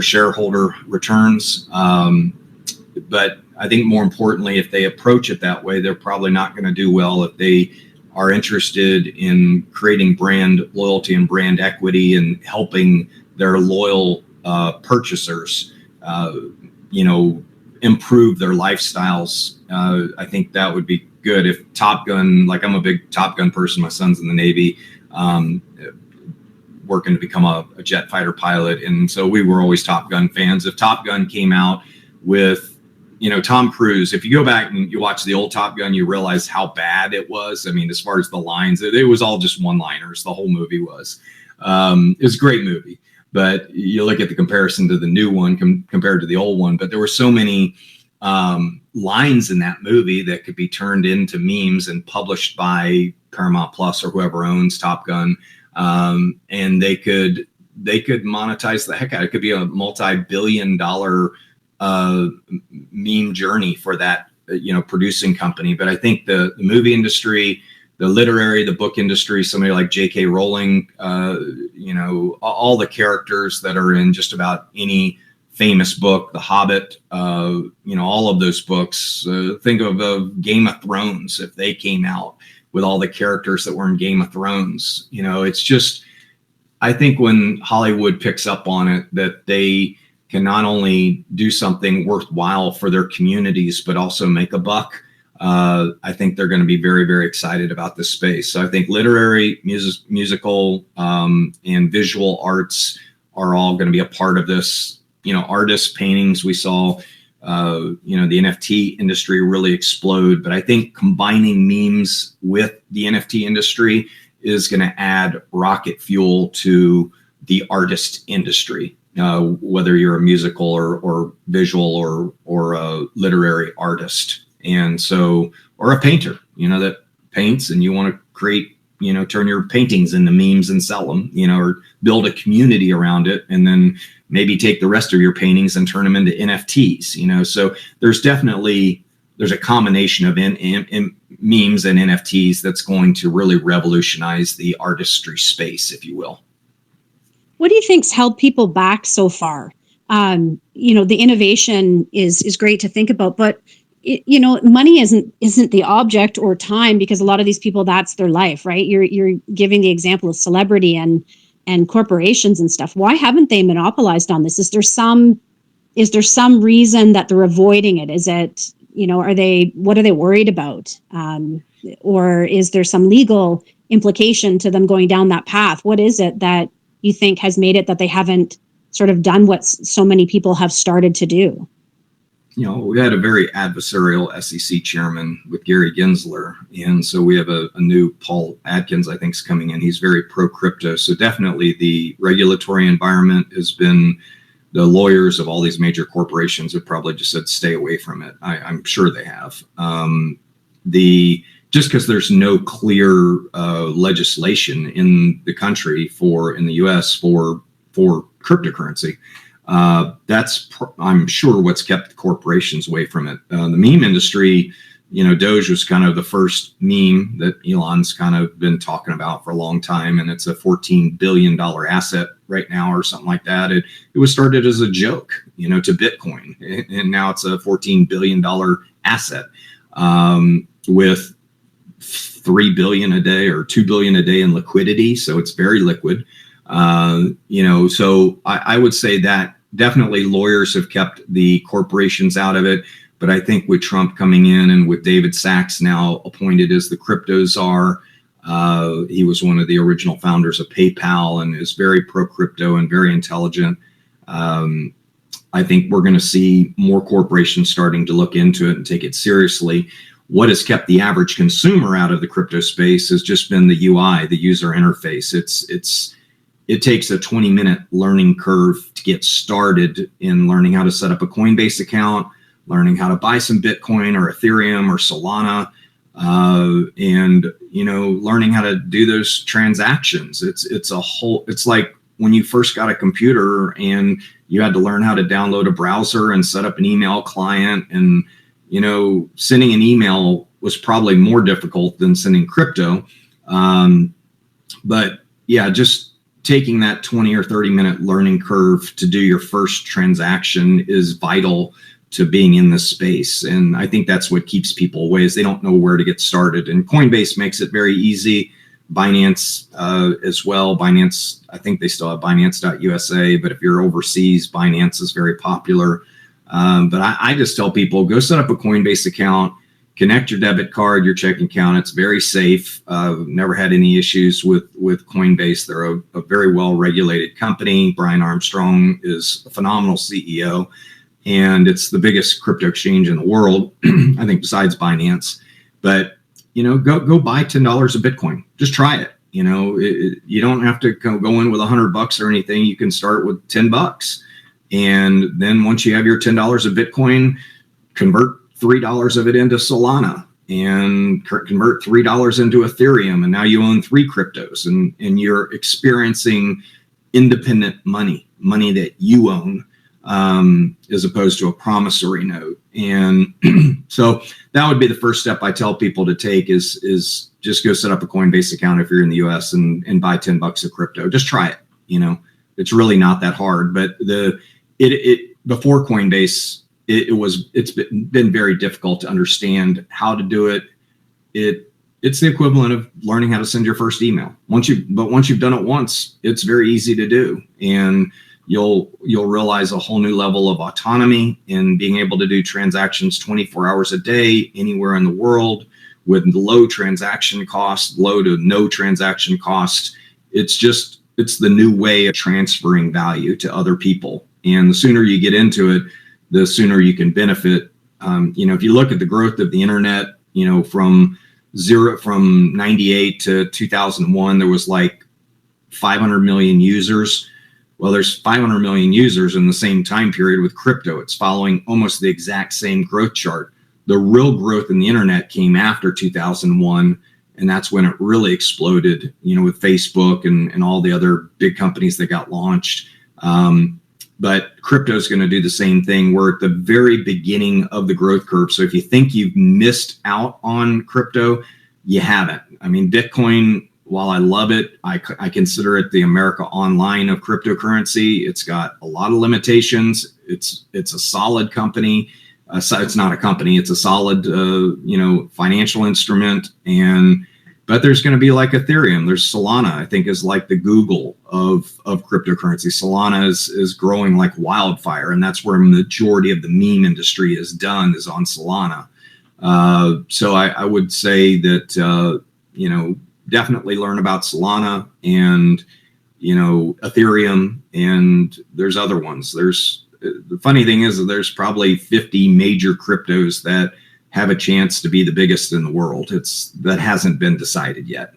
shareholder returns. But I think more importantly, if they approach it that way, they're probably not going to do well. If they are interested in creating brand loyalty and brand equity and helping their loyal purchasers, improve their lifestyles, I think that would be good. If Top Gun, like I'm a big Top Gun person, my son's in the Navy, working to become a jet fighter pilot. And so we were always Top Gun fans. If Top Gun came out with, Tom Cruise, if you go back and you watch the old Top Gun, you realize how bad it was. I mean, as far as the lines, it was all just one-liners. The whole movie was. It was a great movie, but you look at the comparison to the new one compared to the old one, but there were so many lines in that movie that could be turned into memes and published by Paramount Plus or whoever owns Top Gun. And they could monetize the heck out of it. It could be a multi-billion-dollar meme journey for that, producing company. But I think the movie industry, the literary, the book industry, somebody like J.K. Rowling, all the characters that are in just about any famous book, The Hobbit, all of those books. Think of Game of Thrones. If they came out with all the characters that were in Game of Thrones, it's just, I think when Hollywood picks up on it, that they can not only do something worthwhile for their communities, but also make a buck. I think they're going to be very, very excited about this space. So I think literary, musical, and visual arts are all going to be a part of this. Artists, paintings, we saw, the NFT industry really explode. But I think combining memes with the NFT industry is going to add rocket fuel to the artist industry. Whether you're a musical or visual or a literary artist. And so, or a painter, that paints and you want to create, turn your paintings into memes and sell them, or build a community around it. And then maybe take the rest of your paintings and turn them into NFTs, so there's a combination of memes and NFTs that's going to really revolutionize the artistry space, if you will. What do you think's held people back so far? The innovation is great to think about, but money isn't the object, or time, because a lot of these people, that's their life, right? You're giving the example of celebrity and corporations and stuff. Why haven't they monopolized on this? Is there some reason that they're avoiding it? Is it, what are they worried about? Or is there some legal implication to them going down that path? What is it that you think has made it that they haven't sort of done what so many people have started to do? We had a very adversarial SEC chairman with Gary Gensler. And so we have a new Paul Adkins, I think, is coming in. He's very pro crypto. So definitely the regulatory environment has been, the lawyers of all these major corporations have probably just said, stay away from it. I'm sure they have. Just because there's no clear legislation in the country in the US for cryptocurrency. That's, I'm sure, what's kept corporations away from it. The meme industry Doge was kind of the first meme that Elon's kind of been talking about for a long time, and it's a $14 billion asset right now or something like that. It was started as a joke, to Bitcoin, and now it's a $14 billion asset with 3 billion a day or 2 billion a day in liquidity. So it's very liquid. So I would say that definitely lawyers have kept the corporations out of it. But I think with Trump coming in and with David Sachs now appointed as the crypto czar, he was one of the original founders of PayPal and is very pro-crypto and very intelligent. I think we're going to see more corporations starting to look into it and take it seriously. What has kept the average consumer out of the crypto space has just been the UI, the user interface. It takes a 20-minute learning curve to get started in learning how to set up a Coinbase account, learning how to buy some Bitcoin or Ethereum or Solana, and learning how to do those transactions. It's like when you first got a computer and you had to learn how to download a browser and set up an email client, and sending an email was probably more difficult than sending crypto. But yeah, just taking that 20 or 30-minute learning curve to do your first transaction is vital to being in this space. And I think that's what keeps people away, is they don't know where to get started. And Coinbase makes it very easy. Binance as well. Binance, I think they still have Binance.USA, but if you're overseas, Binance is very popular. But I just tell people, go set up a Coinbase account, connect your debit card, your checking account. It's very safe. Never had any issues with Coinbase. They're a very well-regulated company. Brian Armstrong is a phenomenal CEO. And it's the biggest crypto exchange in the world, I think, besides Binance. But, go buy $10 of Bitcoin. Just try it. You don't have to go in with $100 or anything. You can start with $10. And then once you have your $10 of Bitcoin, convert $3 of it into Solana and convert $3 into Ethereum. And now you own 3 cryptos, and you're experiencing independent money that you own, as opposed to a promissory note. And so that would be the first step I tell people to take is just go set up a Coinbase account if you're in the US and buy $10 of crypto. Just try it. It's really not that hard. But before Coinbase, it's been very difficult to understand how to do it. It's the equivalent of learning how to send your first email. Once you've done it once, it's very easy to do. And you'll realize a whole new level of autonomy in being able to do transactions 24 hours a day, anywhere in the world, with low transaction cost, low to no transaction cost. It's the new way of transferring value to other people. And the sooner you get into it, the sooner you can benefit. If you look at the growth of the internet, from 98 to 2001, there was like 500 million users. Well, there's 500 million users in the same time period with crypto. It's following almost the exact same growth chart. The real growth in the internet came after 2001, and that's when it really exploded, with Facebook and all the other big companies that got launched. But crypto is going to do the same thing. We're at the very beginning of the growth curve. So if you think you've missed out on crypto, you haven't. I mean, Bitcoin, while I love it, I consider it the America Online of cryptocurrency. It's got a lot of limitations. It's a solid company. So it's not a company. It's a solid, financial instrument. But there's going to be like Ethereum. There's Solana, I think, is like the Google of cryptocurrency. Solana is growing like wildfire, and that's where a majority of the meme industry is done, is on Solana. So I would say that, definitely learn about Solana and, Ethereum, and there's other ones. The funny thing is that there's probably 50 major cryptos that have a chance to be the biggest in the world. That hasn't been decided yet.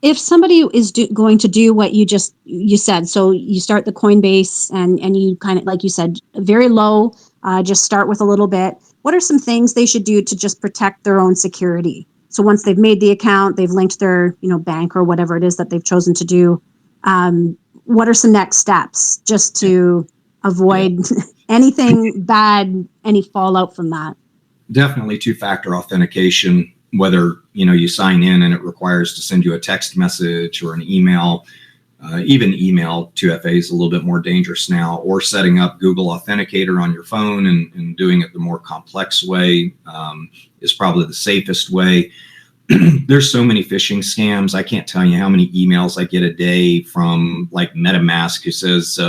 If somebody is going to do what you said, so you start the Coinbase and you kind of, like you said, very low, just start with a little bit. What are some things they should do to just protect their own security? So once they've made the account, they've linked their, bank or whatever it is that they've chosen to do. What are some next steps just to avoid anything bad, any fallout from that? definitely two-factor authentication, whether, you sign in and it requires to send you a text message or an email. Even email 2FA is a little bit more dangerous now, or setting up Google Authenticator on your phone and doing it the more complex way is probably the safest way. There's so many phishing scams. I can't tell you how many emails I get a day from like MetaMask who says,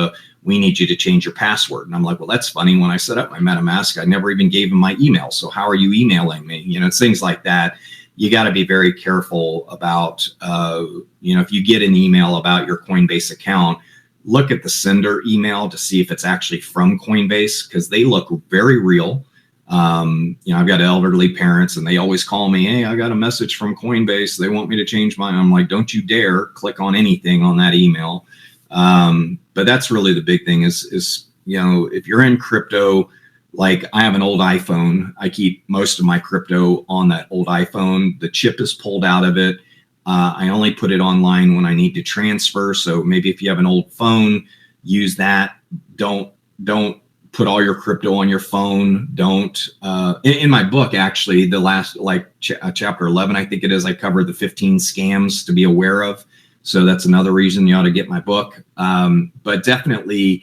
we need you to change your password. And I'm like, well, that's funny. When I set up my MetaMask, I never even gave them my email. So how are you emailing me? It's things like that. You got to be very careful about, if you get an email about your Coinbase account, look at the sender email to see if it's actually from Coinbase, because they look very real. I've got elderly parents and they always call me, hey, I got a message from Coinbase. They want me to change mine. I'm like, don't you dare click on anything on that email. But that's really the big thing is, if you're in crypto, like I have an old iPhone, I keep most of my crypto on that old iPhone. The chip is pulled out of it. I only put it online when I need to transfer. So maybe if you have an old phone, use that. Don't put all your crypto on your phone. Don't, in my book, actually, the last, chapter 11, I think it is, I cover the 15 scams to be aware of. So that's another reason you ought to get my book. But definitely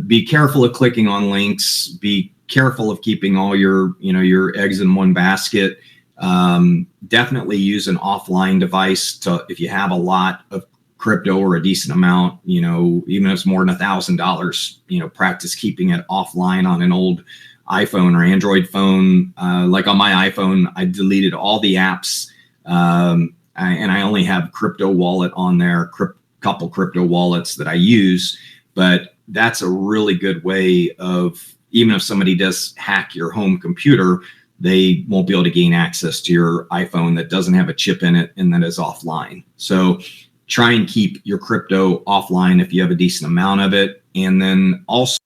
be careful of clicking on links. Be careful of keeping all your eggs in one basket. Definitely use an offline device if you have a lot of crypto or a decent amount, even if it's more than $1,000, practice keeping it offline on an old iPhone or Android phone. Like on my iPhone, I deleted all the apps. And I only have crypto wallet on there, couple crypto wallets that I use, but that's a really good way of, even if somebody does hack your home computer, they won't be able to gain access to your iPhone that doesn't have a chip in it and that is offline. So try and keep your crypto offline if you have a decent amount of it. And then also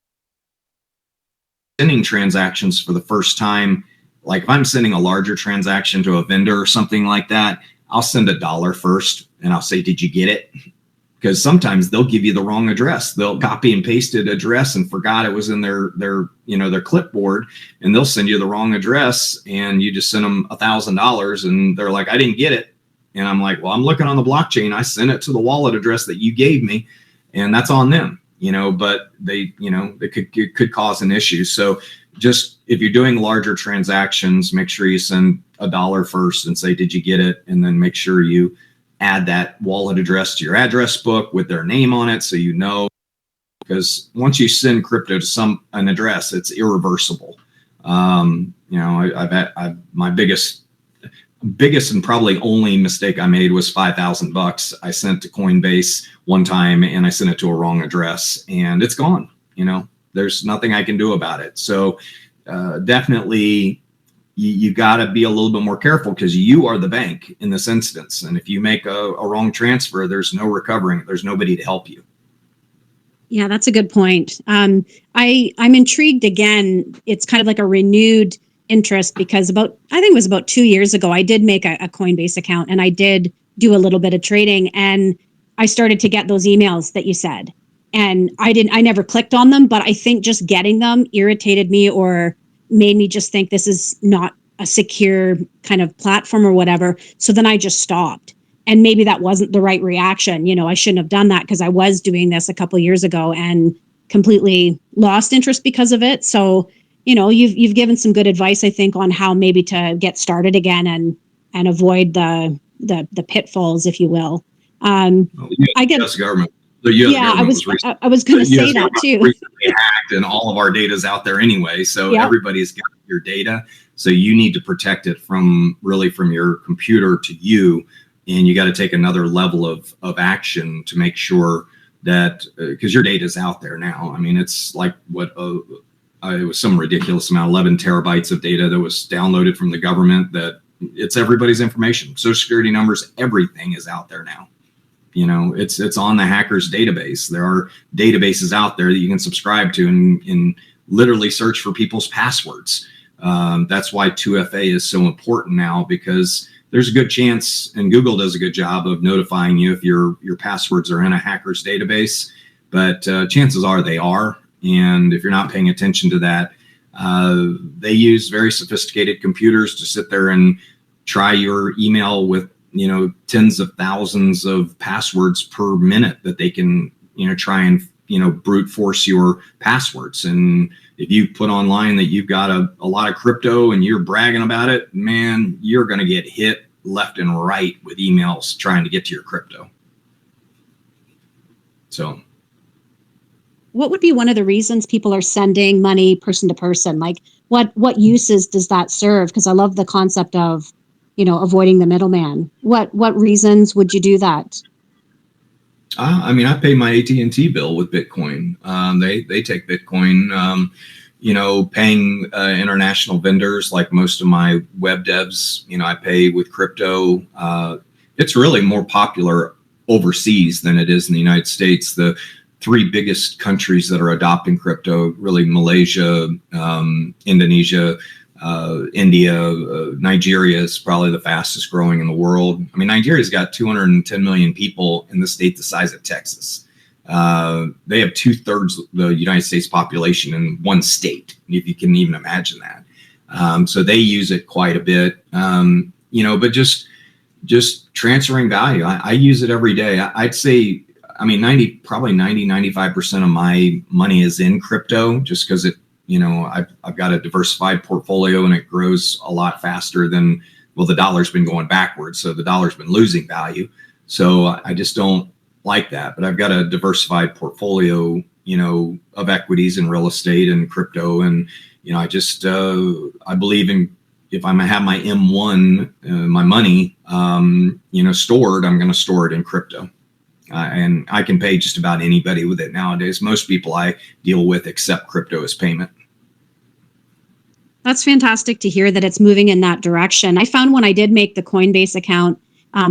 sending transactions for the first time, like if I'm sending a larger transaction to a vendor or something like that, I'll send $1 first and I'll say, did you get it? Because sometimes they'll give you the wrong address. They'll copy and pasted address and forgot it was in their clipboard, and they'll send you the wrong address and you just send them $1,000 and they're like, I didn't get it. And I'm like, well, I'm looking on the blockchain. I sent it to the wallet address that you gave me, and that's on them, but it could cause an issue. So just if you're doing larger transactions, make sure you send $1 first and say, did you get it? And then make sure you add that wallet address to your address book with their name on it. So, because once you send crypto to an address, it's irreversible. My biggest and probably only mistake I made was $5,000. I sent to Coinbase one time and I sent it to a wrong address and it's gone. There's nothing I can do about it. So definitely you got to be a little bit more careful, because you are the bank in this instance. And if you make a wrong transfer, there's no recovering. There's nobody to help you. Yeah, that's a good point. I'm intrigued again. It's kind of like a renewed interest, because I think it was about 2 years ago, I did make a Coinbase account and I did do a little bit of trading, and I started to get those emails that you said. And I never clicked on them, but I think just getting them irritated me or made me just think this is not a secure kind of platform or whatever. So then I just stopped. And maybe that wasn't the right reaction. I shouldn't have done that, because I was doing this a couple of years ago and completely lost interest because of it. So, you've given some good advice, I think, on how maybe to get started again and avoid the pitfalls, if you will. I get US government. The US government I was going to say that too. Recently hacked, and all of our data is out there anyway. So everybody's got your data. So you need to protect it from your computer to you. And you got to take another level of action to make sure that, because your data is out there now. I mean, it's like it was some ridiculous amount, 11 terabytes of data that was downloaded from the government, that it's everybody's information. Social security numbers, everything is out there now. It's on the hacker's database. There are databases out there that you can subscribe to and literally search for people's passwords. That's why 2FA is so important now, because there's a good chance, and Google does a good job of notifying you if your passwords are in a hacker's database, but chances are they are. And if you're not paying attention to that, They use very sophisticated computers to sit there and try your email with, tens of thousands of passwords per minute that they can, try and, brute force your passwords. And if you put online that you've got a lot of crypto and you're bragging about it, man, you're going to get hit left and right with emails trying to get to your crypto. So what would be one of the reasons people are sending money person to person? Like what uses does that serve? Because I love the concept of, avoiding the middleman. What reasons would you do that? I pay my AT&T bill with Bitcoin. They take Bitcoin. Paying international vendors like most of my web devs, I pay with crypto. It's really more popular overseas than it is in the United States. The three biggest countries that are adopting crypto, really Malaysia, Indonesia, India, Nigeria is probably the fastest growing in the world. Nigeria's got 210 million people in the state the size of Texas. They have 2/3 the United States population in one state, if you can even imagine that. So they use it quite a bit, but just transferring value. I use it every day. I'd say, 95% of my money is in crypto just because I've got a diversified portfolio and it grows a lot faster than, the dollar's been going backwards. So the dollar's been losing value. So I just don't like that, but I've got a diversified portfolio, of equities and real estate and crypto. And, I believe in, if I'm gonna have my M1, my money, stored, I'm going to store it in crypto. And I can pay just about anybody with it nowadays. Most people I deal with accept crypto as payment. That's fantastic to hear that it's moving in that direction. I found when I did make the Coinbase account,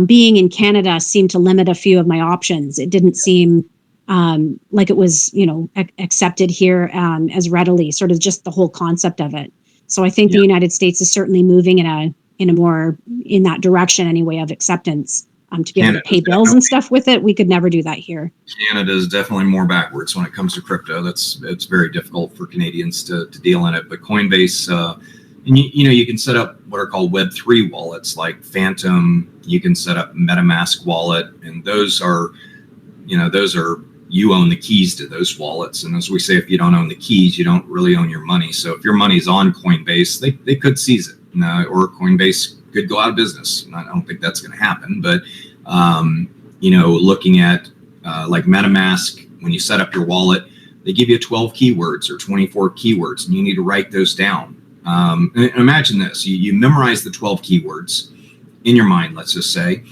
being in Canada seemed to limit a few of my options. It didn't seem like it was, accepted here as readily, sort of just the whole concept of it. So I think the United States is certainly moving in that direction anyway of acceptance. To be able to pay bills and stuff with it. We could never do that here. Canada is definitely more backwards when it comes to crypto. It's very difficult for Canadians to deal in it. But Coinbase, and you can set up what are called Web3 wallets like Phantom. You can set up MetaMask wallet, and those are you own the keys to those wallets. And as we say, if you don't own the keys, you don't really own your money. So if your money's on Coinbase, they could seize it, or Coinbase could go out of business. I don't think that's going to happen, but looking at like MetaMask, when you set up your wallet, they give you 12 keywords or 24 keywords, and you need to write those down. And imagine this: you memorize the 12 keywords in your mind, let's just say,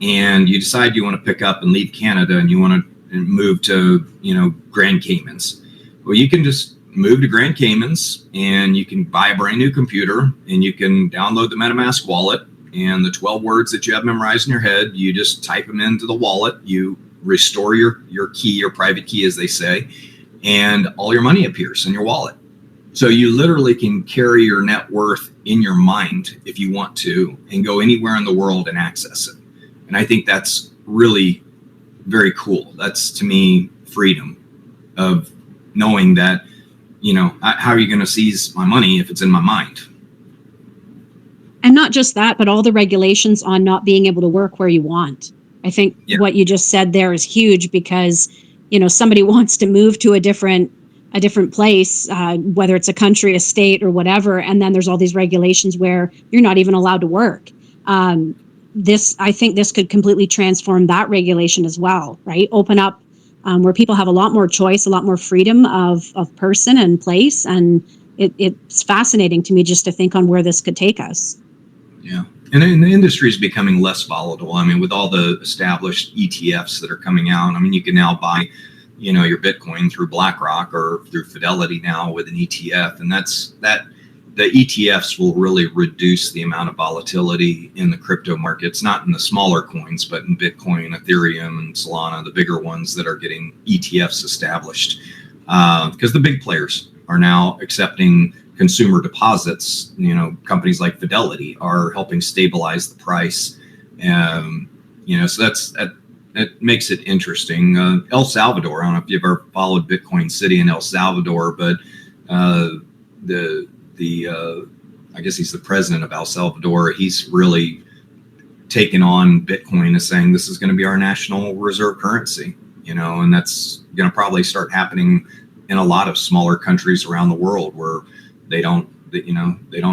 and you decide you want to pick up and leave Canada, and you want to move to Grand Caymans. Well, you can just move to Grand Caymans and you can buy a brand new computer and you can download the MetaMask wallet, and the 12 words that you have memorized in your head, you just type them into the wallet, you restore your key, your private key, as they say, and all your money appears in your wallet. So you literally can carry your net worth in your mind if you want to and go anywhere in the world and access it. And I think that's really very cool. That's, to me, freedom of knowing that, how are you going to seize my money if it's in my mind? And not just that, but all the regulations on not being able to work where you want. I think what you just said there is huge because, somebody wants to move to a different place, whether it's a country, a state, or whatever, and then there's all these regulations where you're not even allowed to work. I think this could completely transform that regulation as well, right? Open up where people have a lot more choice, a lot more freedom of person and place. And it's fascinating to me just to think on where this could take us. Yeah. And the industry is becoming less volatile. with all the established ETFs that are coming out, you can now buy, your Bitcoin through BlackRock or through Fidelity now with an ETF. And the ETFs will really reduce the amount of volatility in the crypto markets, not in the smaller coins, but in Bitcoin, Ethereum, and Solana, the bigger ones that are getting ETFs established. Because the big players are now accepting consumer deposits. Companies like Fidelity are helping stabilize the price. So that makes it interesting. El Salvador, I don't know if you've ever followed Bitcoin City in El Salvador, but I guess he's the president of El Salvador. He's really taken on Bitcoin as saying this is going to be our national reserve currency, and that's going to probably start happening in a lot of smaller countries around the world where they don't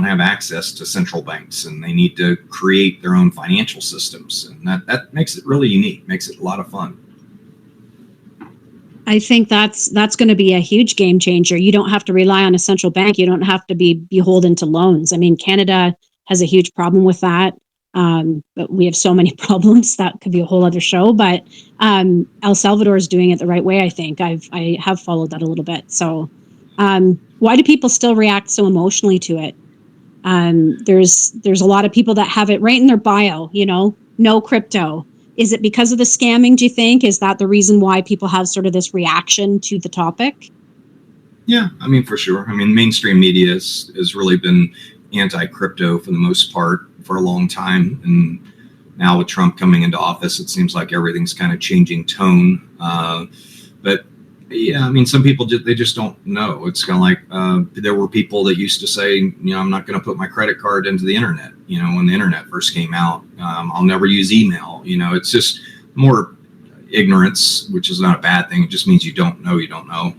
have access to central banks and they need to create their own financial systems. And that makes it really unique, makes it a lot of fun. I think that's going to be a huge game changer. You don't have to rely on a central bank. You don't have to be beholden to loans. I mean, Canada has a huge problem with that. But we have so many problems that could be a whole other show. But El Salvador is doing it the right way. I think I have followed that a little bit. So why do people still react so emotionally to it? There's a lot of people that have it right in their bio. No crypto. Is it because of the scamming, do you think? Is that the reason why people have sort of this reaction to the topic? Yeah, I mean, for sure. I mean, mainstream media has really been anti-crypto for the most part for a long time. And now with Trump coming into office, it seems like everything's kind of changing tone. But yeah, I mean, some people they just don't know. It's kind of like there were people that used to say, I'm not going to put my credit card into the internet. When the internet first came out, I'll never use email. It's just more ignorance, which is not a bad thing. It just means you don't know.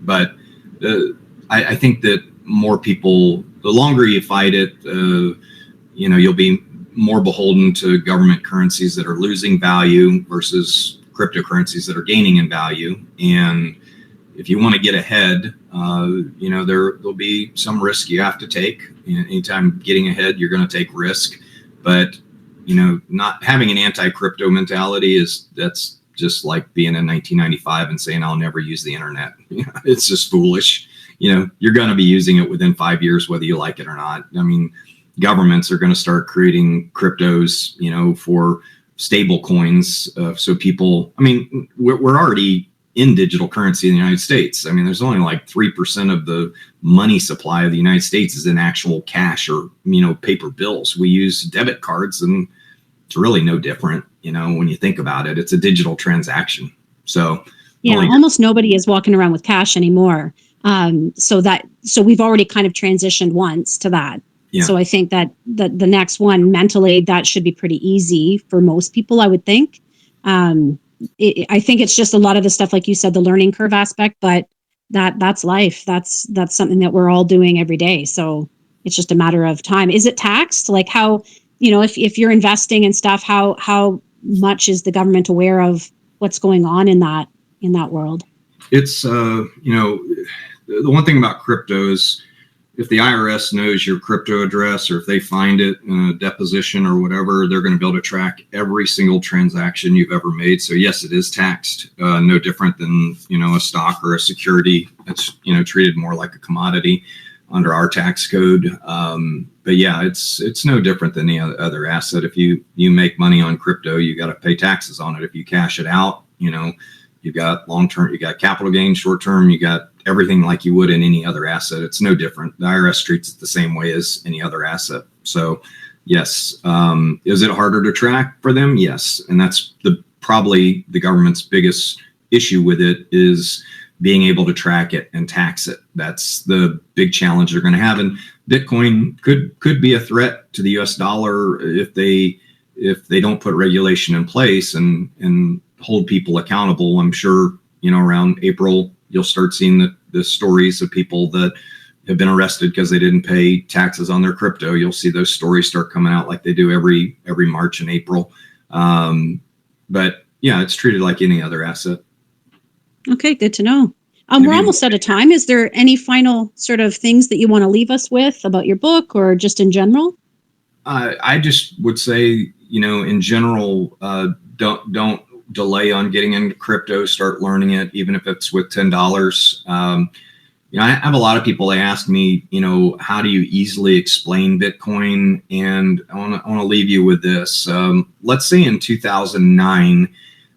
But I think that more people, the longer you fight it, you'll be more beholden to government currencies that are losing value versus cryptocurrencies that are gaining in value. And if you want to get ahead, there'll be some risk you have to take. Anytime getting ahead, you're going to take risk. But, not having an anti-crypto mentality that's just like being in 1995 and saying, I'll never use the internet. It's just foolish. You're going to be using it within 5 years, whether you like it or not. I mean, governments are going to start creating cryptos, for stable coins. So people, I mean, we're already in digital currency in the United States. I mean, there's only like 3% of the money supply of the United States is in actual cash or, paper bills. We use debit cards and it's really no different. When you think about it, it's a digital transaction. So yeah, almost nobody is walking around with cash anymore. So we've already kind of transitioned once to that. Yeah. So I think that the next one mentally, that should be pretty easy for most people, I would think. I think it's just a lot of the stuff, like you said, the learning curve aspect, but that's life. That's something that we're all doing every day. So it's just a matter of time. Is it taxed? Like how, if you're investing and stuff, how much is the government aware of what's going on in that world? It's, the one thing about crypto is, if the IRS knows your crypto address or if they find it in a deposition or whatever, they're going to be able to track every single transaction you've ever made. So yes, it is taxed, no different than, a stock or a security. It's, treated more like a commodity under our tax code. But yeah, it's no different than any other asset. If you make money on crypto, you got to pay taxes on it. If you cash it out, you've got long-term, you got capital gain, short-term, you got everything like you would in any other asset. It's no different. The IRS treats it the same way as any other asset. So yes. Is it harder to track for them? Yes. And that's probably the government's biggest issue with it, is being able to track it and tax it. That's the big challenge they're going to have. And Bitcoin could be a threat to the US dollar if they don't put regulation in place and hold people accountable. I'm sure, around April, you'll start seeing the stories of people that have been arrested because they didn't pay taxes on their crypto. You'll see those stories start coming out like they do every March and April. But yeah, it's treated like any other asset. Okay, good to know. We're almost out of time. Is there any final sort of things that you want to leave us with about your book or just in general? I just would say, in general, don't delay on getting into crypto. Start learning it, even if it's with $10. I have a lot of people, they ask me, how do you easily explain Bitcoin? And I want to leave you with this. Let's say in 2009,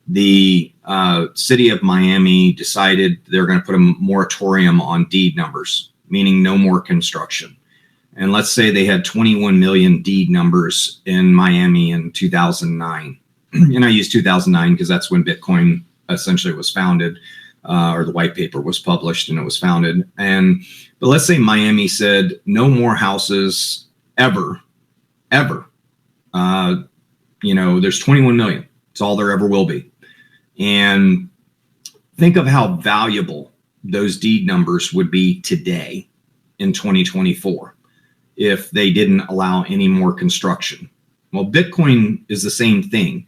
the city of Miami decided they're going to put a moratorium on deed numbers, meaning no more construction. And let's say they had 21 million deed numbers in Miami in 2009. And I use 2009 because that's when Bitcoin essentially was founded. or the white paper was published and it was founded. But let's say Miami said no more houses ever. There's 21 million. It's all there ever will be. And think of how valuable those deed numbers would be today in 2024 if they didn't allow any more construction. Well, Bitcoin is the same thing.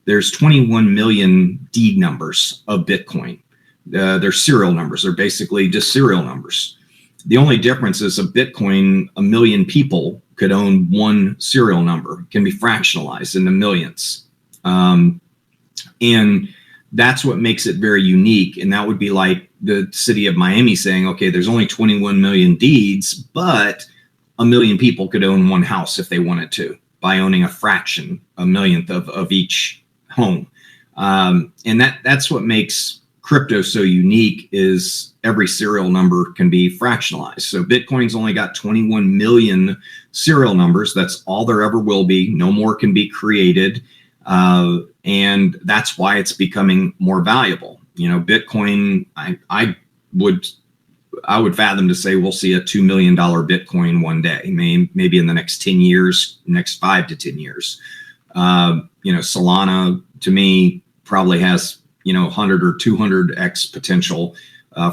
There's 21 million deed numbers of Bitcoin. They're serial numbers. They're basically just serial numbers. The only difference is a Bitcoin, a million people could own one serial number. It can be fractionalized into millions. And that's what makes it very unique. And that would be like the city of Miami saying, okay, there's only 21 million deeds, but a million people could own one house if they wanted to by owning a fraction, a millionth of each home. And that's what makes crypto so unique, is every serial number can be fractionalized. So Bitcoin's only got 21 million serial numbers. That's all there ever will be. No more can be created. And that's why it's becoming more valuable. Bitcoin, I would fathom to say we'll see a $2 million Bitcoin one day, maybe in the next 10 years, next 5 to 10 years. Solana, to me, probably has 100 or 200x potential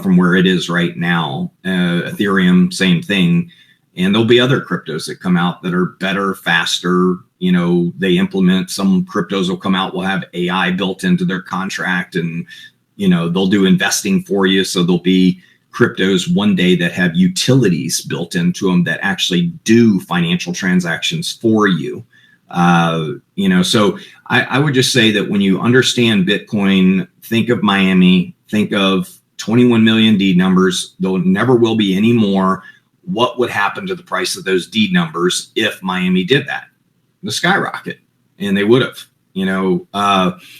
from where it is right now. Ethereum, same thing. And there'll be other cryptos that come out that are better, faster. They implement, some cryptos will come out, will have AI built into their contract, and they'll do investing for you. So there'll be cryptos one day that have utilities built into them that actually do financial transactions for you. So I would just say that when you understand Bitcoin, think of Miami, think of 21 million deed numbers. There never will be any more. What would happen to the price of those deed numbers if Miami did that? The skyrocket, and they would have.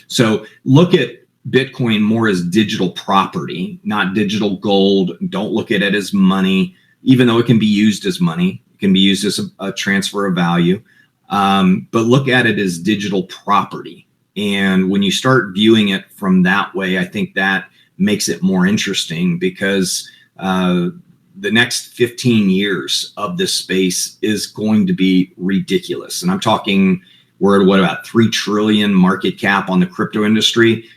So look at Bitcoin more as digital property, not digital gold. Don't look at it as money, even though it can be used as money. It can be used as a transfer of value. But look at it as digital property. And when you start viewing it from that way, I think that makes it more interesting, because the next 15 years of this space is going to be ridiculous. And I'm talking, we're at about 3 trillion market cap on the crypto industry.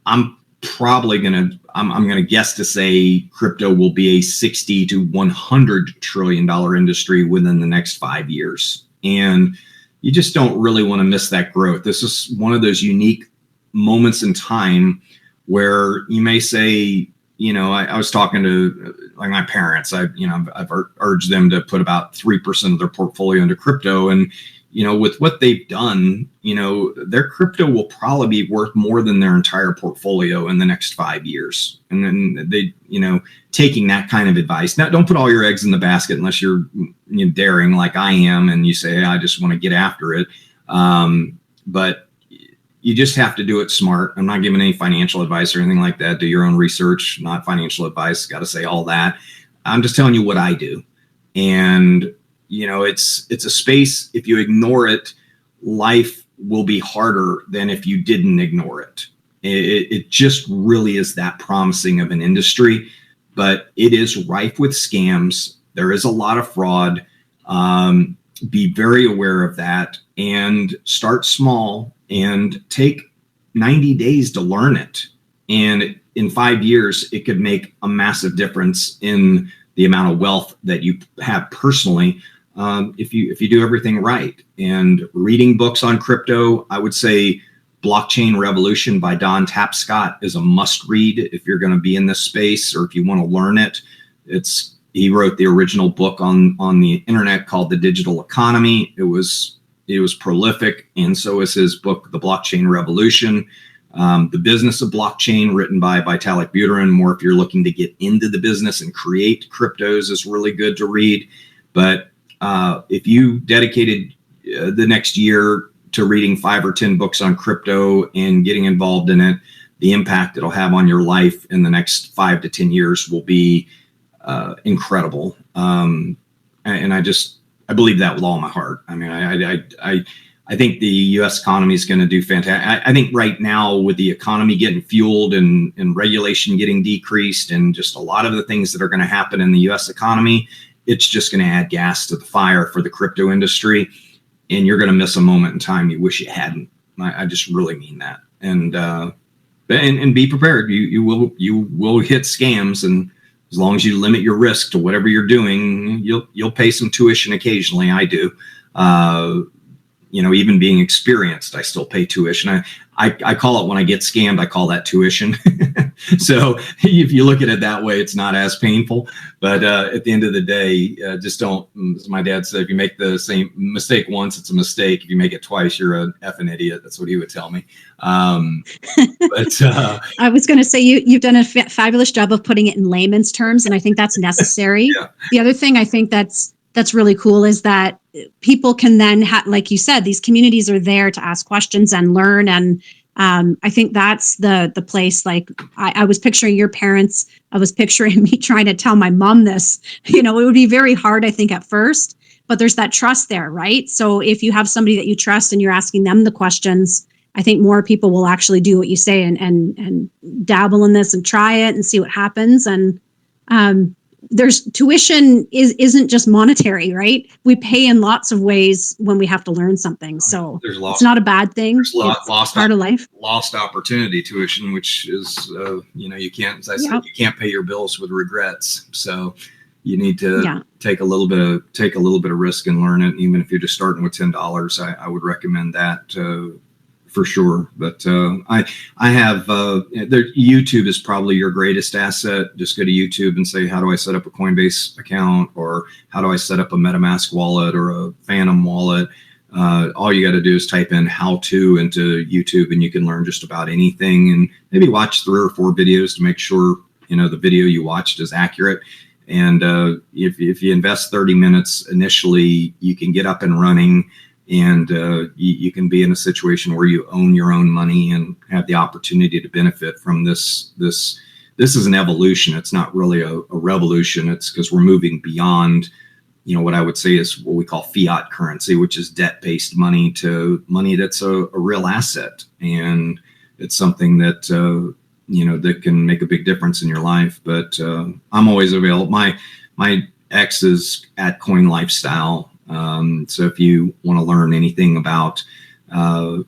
I'm going to guess to say crypto will be a 60 to 100 trillion dollar industry within the next 5 years. And you just don't really want to miss that growth. This is one of those unique moments in time where you may say, I was talking to like my parents. I've urged them to put about 3% of their portfolio into crypto, and with what they've done, their crypto will probably be worth more than their entire portfolio in the next 5 years. And then they, taking that kind of advice. Now, don't put all your eggs in the basket unless you're daring like I am, and you say, hey, I just want to get after it. But you just have to do it smart. I'm not giving any financial advice or anything like that. Do your own research, not financial advice. Got to say all that. I'm just telling you what I do. And, it's a space, if you ignore it, life will be harder than if you didn't ignore it. It just really is that promising of an industry, but it is rife with scams. There is a lot of fraud. Be very aware of that, and start small and take 90 days to learn it. And in 5 years, it could make a massive difference in the amount of wealth that you have personally, if you do everything right. And reading books on crypto, I would say Blockchain Revolution by Don Tapscott is a must read if you're going to be in this space, or if you want to learn it. He wrote the original book on the internet called The Digital Economy. It was prolific, and so is his book, The Blockchain Revolution. The Business of Blockchain, written by Vitalik Buterin, more if you're looking to get into the business and create cryptos, is really good to read. But if you dedicated the next year to reading 5 or 10 books on crypto and getting involved in it, the impact it'll have on your life in the next 5 to 10 years will be incredible. And I believe that with all my heart. I mean, I think the U.S. economy is going to do fantastic. I think right now, with the economy getting fueled and regulation getting decreased and just a lot of the things that are going to happen in the U.S. economy, it's just going to add gas to the fire for the crypto industry. And you're going to miss a moment in time you wish you hadn't. I just really mean that. And be prepared. You will hit scams, and as long as you limit your risk to whatever you're doing, you'll pay some tuition occasionally. I do. Even being experienced, I still pay tuition. I call it, when I get scammed, I call that tuition. So if you look at it that way, it's not as painful. But at the end of the day, just don't, as my dad said, if you make the same mistake once, it's a mistake. If you make it twice, you're an effing idiot. That's what he would tell me. But I was going to say, you've done a fabulous job of putting it in layman's terms, and I think that's necessary. Yeah. The other thing I think that's really cool is that people can then like you said, these communities are there to ask questions and learn. And I think that's the place. Like I was picturing your parents. I was picturing me trying to tell my mom this. It would be very hard, I think, at first, but there's that trust there, right? So if you have somebody that you trust and you're asking them the questions, I think more people will actually do what you say and dabble in this and try it and see what happens. And there's tuition isn't just monetary, right? We pay in lots of ways when we have to learn something. So it's not a bad thing. There's lost part of life. Lost opportunity tuition, which is, you can't, as I said, you can't pay your bills with regrets. So you need to take a little bit of risk and learn it. And even if you're just starting with $10, I would recommend that for sure. But I have YouTube is probably your greatest asset. Just go to YouTube and say, how do I set up a Coinbase account, or how do I set up a MetaMask wallet or a Phantom wallet? All you got to do is type in how to into YouTube, and you can learn just about anything, and maybe watch 3 or 4 videos to make sure the video you watched is accurate. And if you invest 30 minutes initially, you can get up and running. And you can be in a situation where you own your own money and have the opportunity to benefit from this. This is an evolution. It's not really a revolution. It's because we're moving beyond, what I would say is what we call fiat currency, which is debt-based money, to money that's a real asset. And it's something that, that can make a big difference in your life. But I'm always available. My ex is at Coin Lifestyle. So if you want to learn anything about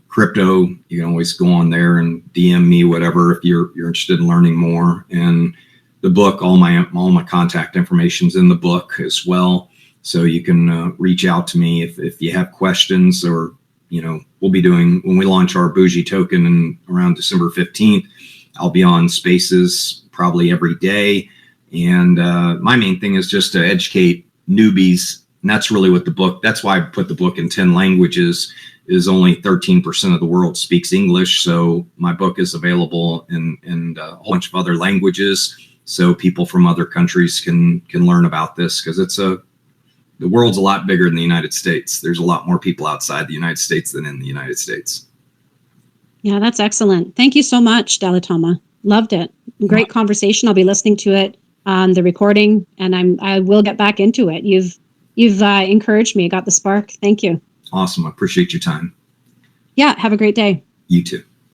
crypto, you can always go on there and DM me, whatever, if you're interested in learning more. And the book, all my contact information's in the book as well. So you can reach out to me if you have questions, or we'll be doing, when we launch our Bougie token around December 15th, I'll be on Spaces probably every day. And my main thing is just to educate newbies. And that's really what that's why I put the book in 10 languages, is only 13% of the world speaks English. So my book is available in a whole bunch of other languages, so people from other countries can learn about this, because the world's a lot bigger than the United States. There's a lot more people outside the United States than in the United States. Yeah, that's excellent. Thank you so much, Dalitomma. Loved it. Great conversation. I'll be listening to it on the recording, and I will get back into it. You've encouraged me, got the spark. Thank you. Awesome. I appreciate your time. Yeah. Have a great day. You too.